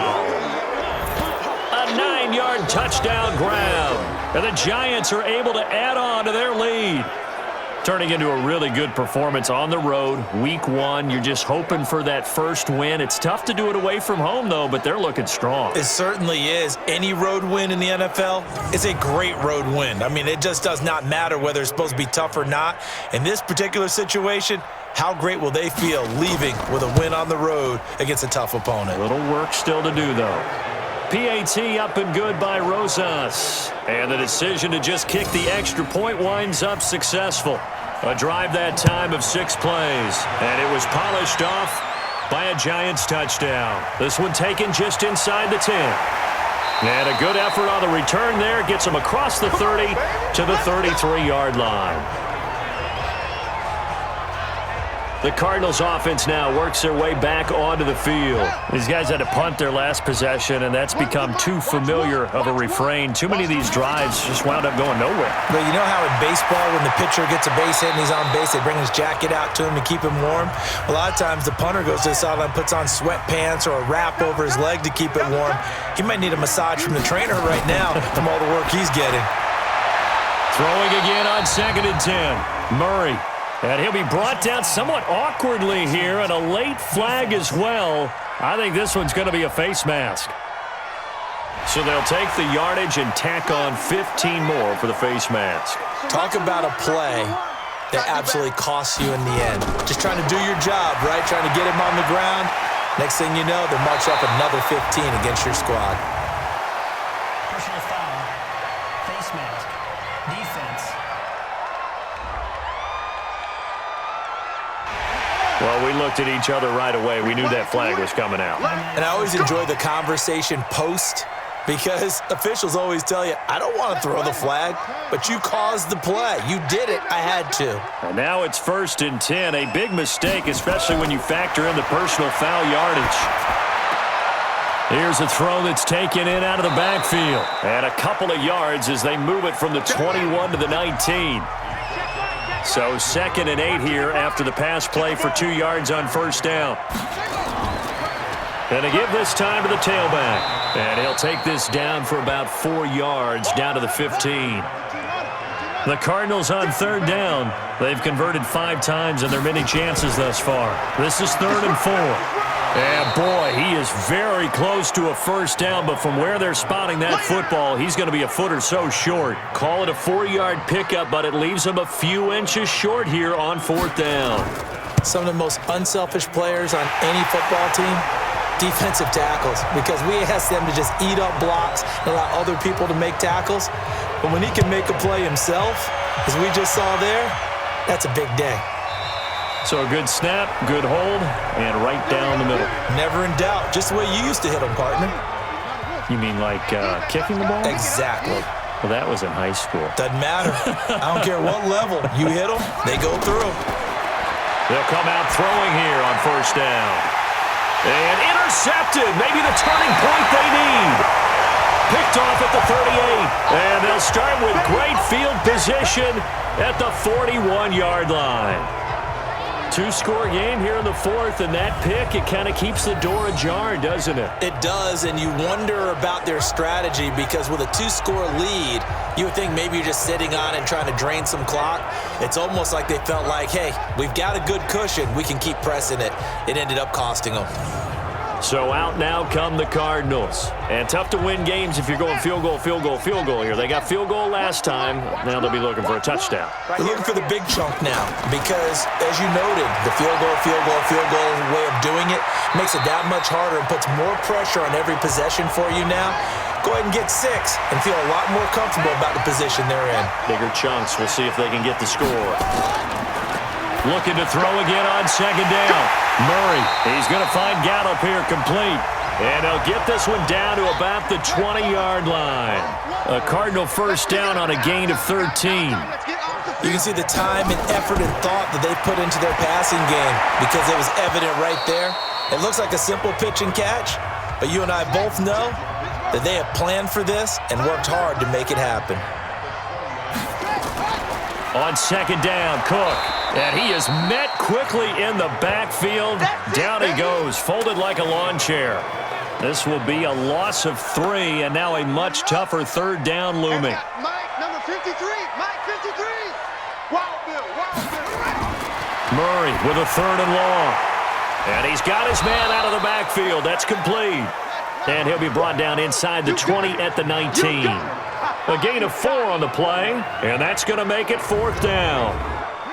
A 9-yard touchdown grab. And the Giants are able to add on to their lead. Turning into a really good performance on the road. Week 1, you're just hoping for that first win. It's tough to do it away from home, though, but they're looking strong. It certainly is. Any road win in the NFL is a great road win. I mean, it just does not matter whether it's supposed to be tough or not. In this particular situation, how great will they feel leaving with a win on the road against a tough opponent? A little work still to do, though. PAT up and good by Rosas. And the decision to just kick the extra point winds up successful. A drive that time of 6 plays. And it was polished off by a Giants touchdown. This one taken just inside the 10. And a good effort on the return there. Gets them across the 30 to the 33-yard line. The Cardinals offense now works their way back onto the field. These guys had to punt their last possession, and that's become too familiar of a refrain. Too many of these drives just wound up going nowhere. But you know how in baseball, when the pitcher gets a base hit and he's on base, they bring his jacket out to him to keep him warm? A lot of times the punter goes to the sideline, puts on sweatpants or a wrap over his leg to keep it warm. He might need a massage from the trainer right now from all the work he's getting. Throwing again on 2nd and 10. Murray. And he'll be brought down somewhat awkwardly here, and a late flag as well. I think this one's going to be a face mask. So they'll take the yardage and tack on 15 more for the face mask. Talk about a play that absolutely costs you in the end. Just trying to do your job, right? Trying to get him on the ground. Next thing you know, they'll march up another 15 against your squad. Personal foul. Face mask. Defense. Well, we looked at each other right away. We knew that flag was coming out. And I always enjoy the conversation post, because officials always tell you, I don't want to throw the flag, but you caused the play. You did it. I had to. And now it's 1st and 10. A big mistake, especially when you factor in the personal foul yardage. Here's a throw that's taken in out of the backfield. And a couple of yards as they move it from the 21 to the 19. So 2nd and 8 here after the pass play for 2 yards on 1st down. And to give this time to the tailback. And he'll take this down for about 4 yards down to the 15. The Cardinals on 3rd down. They've converted 5 times in their many chances thus far. This is 3rd and 4. And boy, he is very close to a 1st down, but from where they're spotting that football, he's going to be a foot or so short. Call it a 4-yard pickup, but it leaves him a few inches short here on 4th down. Some of the most unselfish players on any football team, defensive tackles, because we ask them to just eat up blocks and allow other people to make tackles. But when he can make a play himself, as we just saw there, that's a big day. So a good snap, good hold, and right down the middle. Never in doubt. Just the way you used to hit them, partner. You mean like kicking the ball? Exactly. Well, that was in high school. Doesn't matter. I don't care what level. You hit them, they go through. They'll come out throwing here on 1st down. And intercepted. Maybe the turning point they need. Picked off at the 38. And they'll start with great field position at the 41-yard line. 2-score game here in the 4th, and that pick, it kind of keeps the door ajar, doesn't it? It does, and you wonder about their strategy, because with a 2-score lead, you would think maybe you're just sitting on it and trying to drain some clock. It's almost like they felt like, hey, we've got a good cushion. We can keep pressing it. It ended up costing them. So out now come the Cardinals. And tough to win games if you're going field goal, field goal, field goal here. They got field goal last time. Now they'll be looking for a touchdown. They're looking for the big chunk now because, as you noted, the field goal way of doing it makes it that much harder and puts more pressure on every possession for you now. Go ahead and get 6 and feel a lot more comfortable about the position they're in. Bigger chunks. We'll see if they can get the score. Looking to throw again on 2nd down. Murray, he's going to find Gallup here complete. And he'll get this one down to about the 20-yard line. A Cardinal 1st down on a gain of 13. You can see the time and effort and thought that they put into their passing game because it was evident right there. It looks like a simple pitch and catch, but you and I both know that they have planned for this and worked hard to make it happen. On 2nd down, Cook. And he is met quickly in the backfield. Down he goes, folded like a lawn chair. This will be a loss of 3, and now a much tougher 3rd down looming. Mike, number 53. Mike, 53. Wild Bill. Murray with a 3rd and long. And he's got his man out of the backfield. That's complete. And he'll be brought down inside the 20 at the 19. A gain of 4 on the play, and that's going to make it 4th down.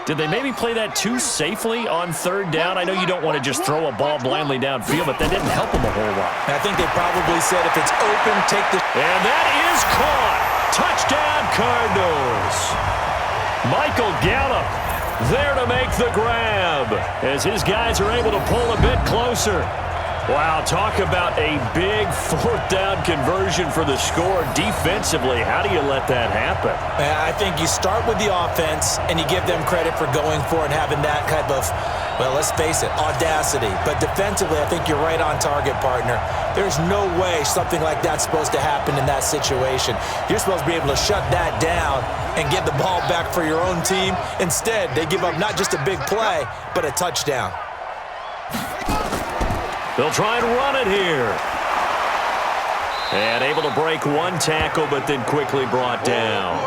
Did they maybe play that too safely on third down? I know you don't want to just throw a ball blindly downfield, but that didn't help them a whole lot. I think they probably said if it's open, take the... And that is caught. Touchdown, Cardinals. Michael Gallup there to make the grab as his guys are able to pull a bit closer. Wow, talk about a big fourth down conversion for the score. Defensively, how do you let that happen? I think you start with the offense and you give them credit for going for it and having that type of, well, let's face it, audacity. But defensively, I think you're right on target, partner. There's no way something like that's supposed to happen in that situation. You're supposed to be able to shut that down and get the ball back for your own team. Instead, they give up not just a big play, but a touchdown. They'll try and run it here. And able to break one tackle, but then quickly brought down.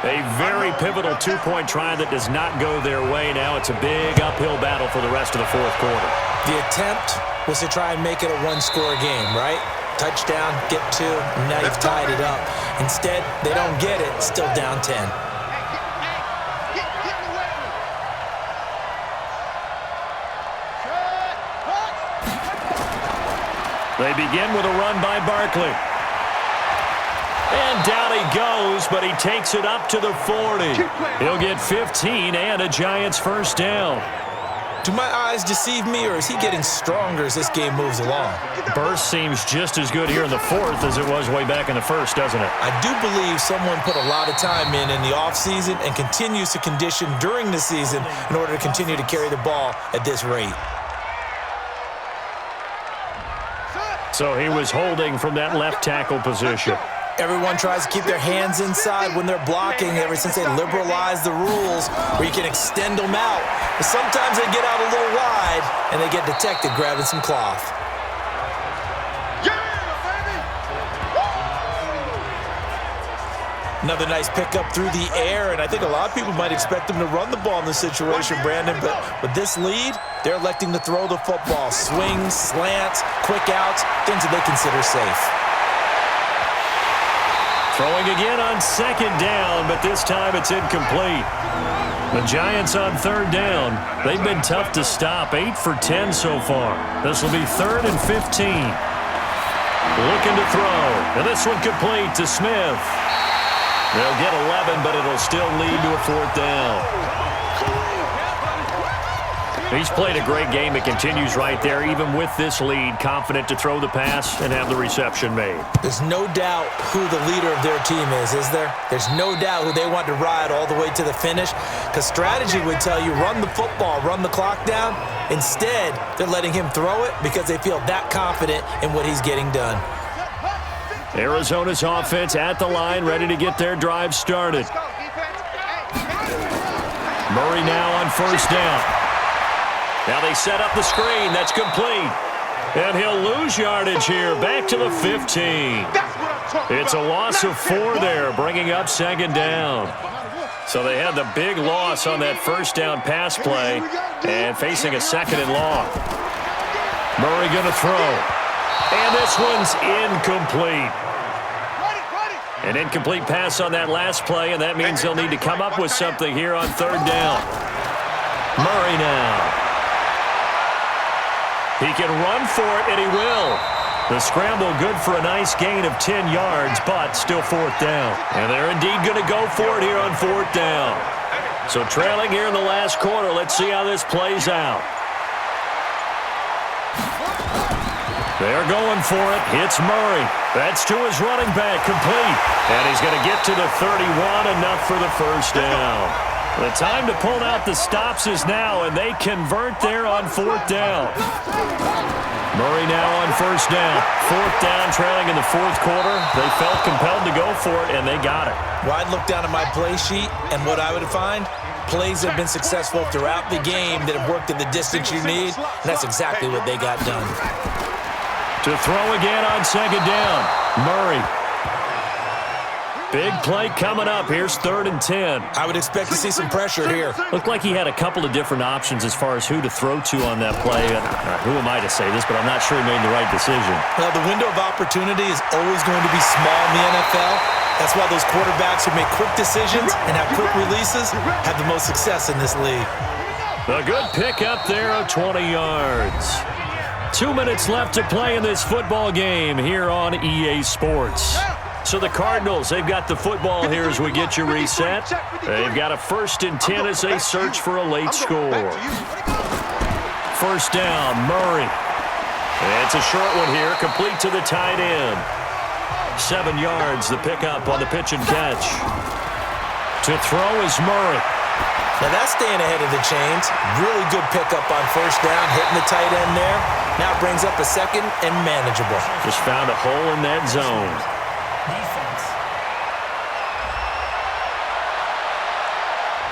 A very pivotal two-point try that does not go their way. Now it's a big uphill battle for the rest of the fourth quarter. The attempt was to try and make it a one-score game, right? Touchdown, get two, and now you've tied it up. Instead, they don't get it, still down 10. They begin with a run by Barkley. And down he goes, but he takes it up to the 40. He'll get 15 and a Giants first down. Do my eyes deceive me, or is he getting stronger as this game moves along? Burst seems just as good here in the fourth as it was way back in the first, doesn't it? I do believe someone put a lot of time in the offseason and continues to condition during the season in order to continue to carry the ball at this rate. So he was holding from that left tackle position. Everyone tries to keep their hands inside when they're blocking ever since they liberalized the rules where you can extend them out. But sometimes they get out a little wide and they get detected grabbing some cloth. Another nice pickup through the air, and I think a lot of people might expect them to run the ball in this situation, Brandon, but with this lead, they're electing to throw the football. Swings, slants, quick outs, things that they consider safe. Throwing again on second down, but this time it's incomplete. The Giants on third down. They've been tough to stop, 8 for 10 so far. This will be 3rd and 15. Looking to throw, and this one complete to Smith. They'll get 11, but it'll still lead to a fourth down. He's played a great game. It continues right there, even with this lead, confident to throw the pass and have the reception made. There's no doubt who the leader of their team is there? There's no doubt who they want to ride all the way to the finish, because strategy would tell you run the football, run the clock down. Instead, they're letting him throw it because they feel that confident in what he's getting done. Arizona's offense at the line, ready to get their drive started. Murray now on first down. Now they set up the screen. That's complete. And he'll lose yardage here. Back to the 15. It's a loss of 4 there, bringing up second down. So they had the big loss on that first down pass play and facing a second and long. Murray going to throw. And this one's incomplete. An incomplete pass on that last play, and that means they'll need to come up with something here on third down. Murray now. He can run for it, and he will. The scramble good for a nice gain of 10 yards, but still fourth down. And they're indeed going to go for it here on fourth down. So trailing here in the last quarter, let's see how this plays out. They're going for it. Hits Murray. That's to his running back, complete. And he's going to get to the 31, enough for the first down. The time to pull out the stops is now, and they convert there on fourth down. Murray now on first down. Fourth down, trailing in the fourth quarter. They felt compelled to go for it, and they got it. Well, I'd look down at my play sheet, and what I would find, plays have been successful throughout the game that have worked at the distance you need, and that's exactly what they got done. To throw again on second down, Murray. Big play coming up. Here's 3rd and 10. I would expect to see some pressure here. Looked like he had a couple of different options as far as who to throw to on that play. Who am I to say this, but I'm not sure he made the right decision. Well, the window of opportunity is always going to be small in the NFL, That's why those quarterbacks who make quick decisions and have quick releases have the most success in this league. A good pickup there of 20 yards. 2 minutes left to play in this football game here on EA Sports. So the Cardinals, they've got the football here as we get you reset. They've got a 1st and 10 as they search for a late score. 1st down, Murray. It's a short one here, complete to the tight end. 7 yards, the pickup on the pitch and catch. To throw is Murray. Now that's staying ahead of the chains. Really good pickup on 1st down, hitting the tight end there. Now it brings up a 2nd and manageable. Just found a hole in that zone. Defense.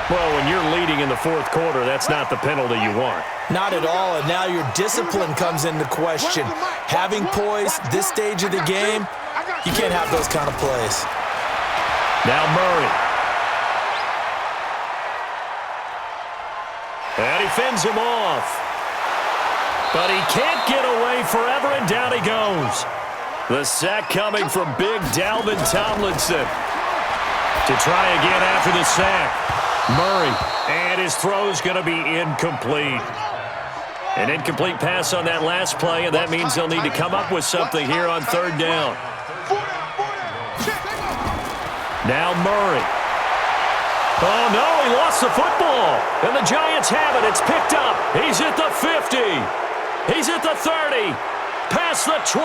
Well, when you're leading in the 4th quarter, that's not the penalty you want. Not at all, and now your discipline comes into question. Having poise this stage of the game, you can't have those kind of plays. Now Murray. And he fends him off. But he can't get away forever, and down he goes. The sack coming from big Dalvin Tomlinson. To try again after the sack. Murray. And his throw's going to be incomplete. An incomplete pass on that last play, and that means they'll need to come up with something here on 3rd down. Now Murray. Oh, no, he lost the football. And the Giants have it. It's picked up. He's at the 50. He's at the 30. Past the 20.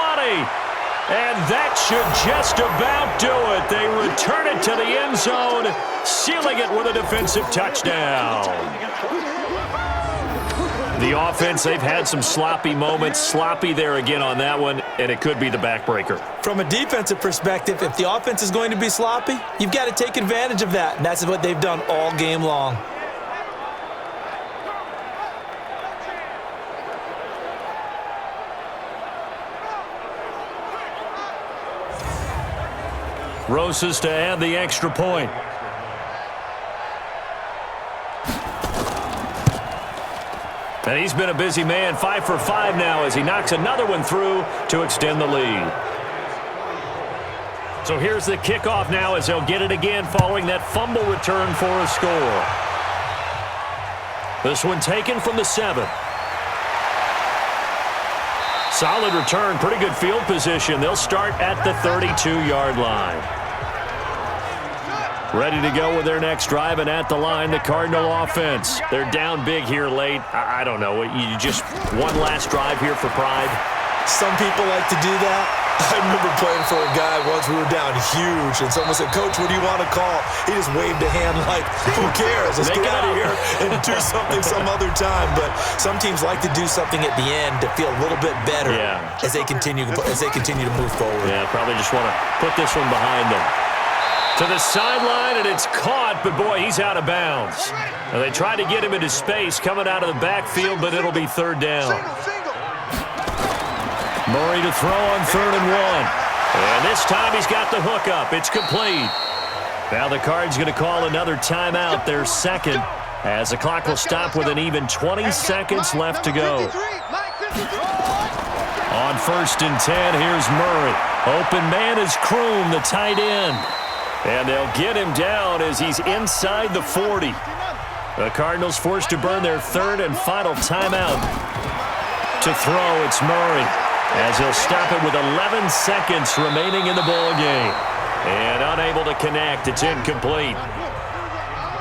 And that should just about do it. They return it to the end zone, sealing it with a defensive touchdown. The offense, they've had some sloppy moments. Sloppy there again on that one, and it could be the backbreaker. From a defensive perspective, if the offense is going to be sloppy, you've got to take advantage of that, and that's what they've done all game long. Rosas to add the extra point. And he's been a busy man, 5 for 5 now as he knocks another one through to extend the lead. So here's the kickoff now as they'll get it again following that fumble return for a score. This one taken from the 7. Solid return, pretty good field position. They'll start at the 32-yard line. Ready to go with their next drive, and at the line, the Cardinal offense. They're down big here late. I don't know. You just one last drive here for pride? Some people like to do that. I remember playing for a guy once. We were down huge, and someone said, "Coach, what do you want to call?" He just waved a hand like, who cares? Let's get out of here and do something some other time. But some teams like to do something at the end to feel a little bit better as they continue to move forward. Yeah, probably just want to put this one behind them. To the sideline, and it's caught, but boy, he's out of bounds. And they tried to get him into space coming out of the backfield, but it'll be 3rd down. Murray to throw on 3rd and 1. And this time he's got the hook up. It's complete. Now the Cards going to call another timeout, their 2nd, as the clock will stop with an even 20 seconds left to go. On 1st and 10, here's Murray. Open man is Kroom, the tight end. And they'll get him down as he's inside the 40. The Cardinals forced to burn their 3rd and final timeout. To throw, it's Murray, as he'll stop it with 11 seconds remaining in the ball game. And unable to connect, it's incomplete.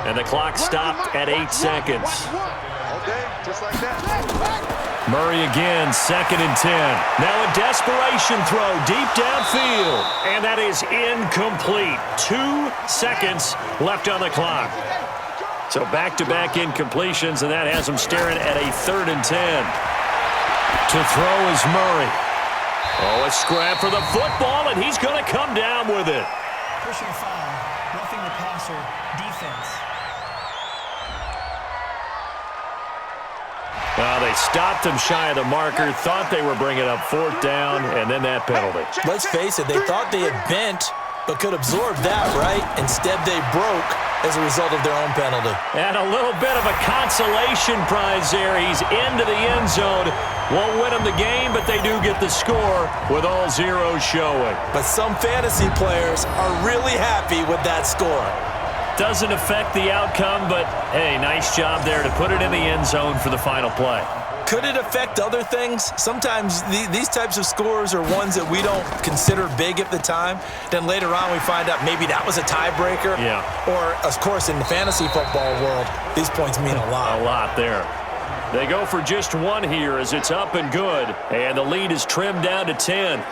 And the clock stopped at 8 seconds. Okay, just like that. Murray again, 2nd and 10. Now a desperation throw deep downfield. And that is incomplete. 2 seconds left on the clock. So back-to-back incompletions, and that has him staring at a 3rd and 10. To throw is Murray. Oh, a scrap for the football, and he's going to come down with it. Personal foul, roughing the passer, defense. Well, they stopped him shy of the marker, thought they were bringing up 4th down, and then that penalty. Let's face it, they thought they had bent, but could absorb that, right? Instead, they broke, as a result of their own penalty. And a little bit of a consolation prize there. He's into the end zone. Won't win them the game, but they do get the score with all zeros showing. But some fantasy players are really happy with that score. Doesn't affect the outcome, but, hey, nice job there to put it in the end zone for the final play. Could it affect other things? Sometimes these types of scores are ones that we don't consider big at the time. Then later on we find out maybe that was a tiebreaker. Yeah. Or, of course, in the fantasy football world, these points mean a lot. A lot there. They go for just one here as it's up and good. And the lead is trimmed down to 10.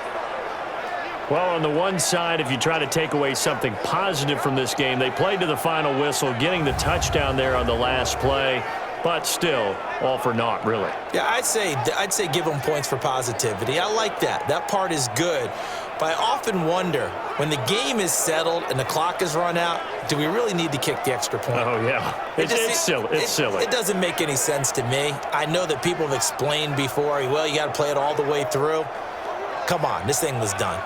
Well, on the one side, if you try to take away something positive from this game, they played to the final whistle, getting the touchdown there on the last play. But still, all for naught, really. Yeah, I'd say give them points for positivity. I like that. That part is good. But I often wonder, when the game is settled and the clock is run out, do we really need to kick the extra point? Oh, yeah. It's silly. It's silly. It doesn't make any sense to me. I know that people have explained before, well, you got to play it all the way through. Come on, this thing was done.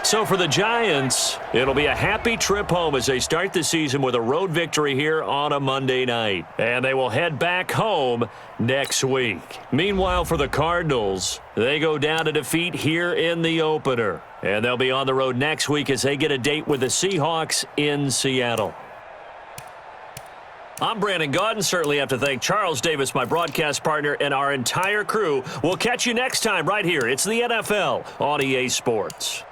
So for the Giants, it'll be a happy trip home as they start the season with a road victory here on a Monday night. And they will head back home next week. Meanwhile, for the Cardinals, they go down to defeat here in the opener. And they'll be on the road next week as they get a date with the Seahawks in Seattle. I'm Brandon Gaudin. Certainly have to thank Charles Davis, my broadcast partner, and our entire crew. We'll catch you next time right here. It's the NFL on EA Sports.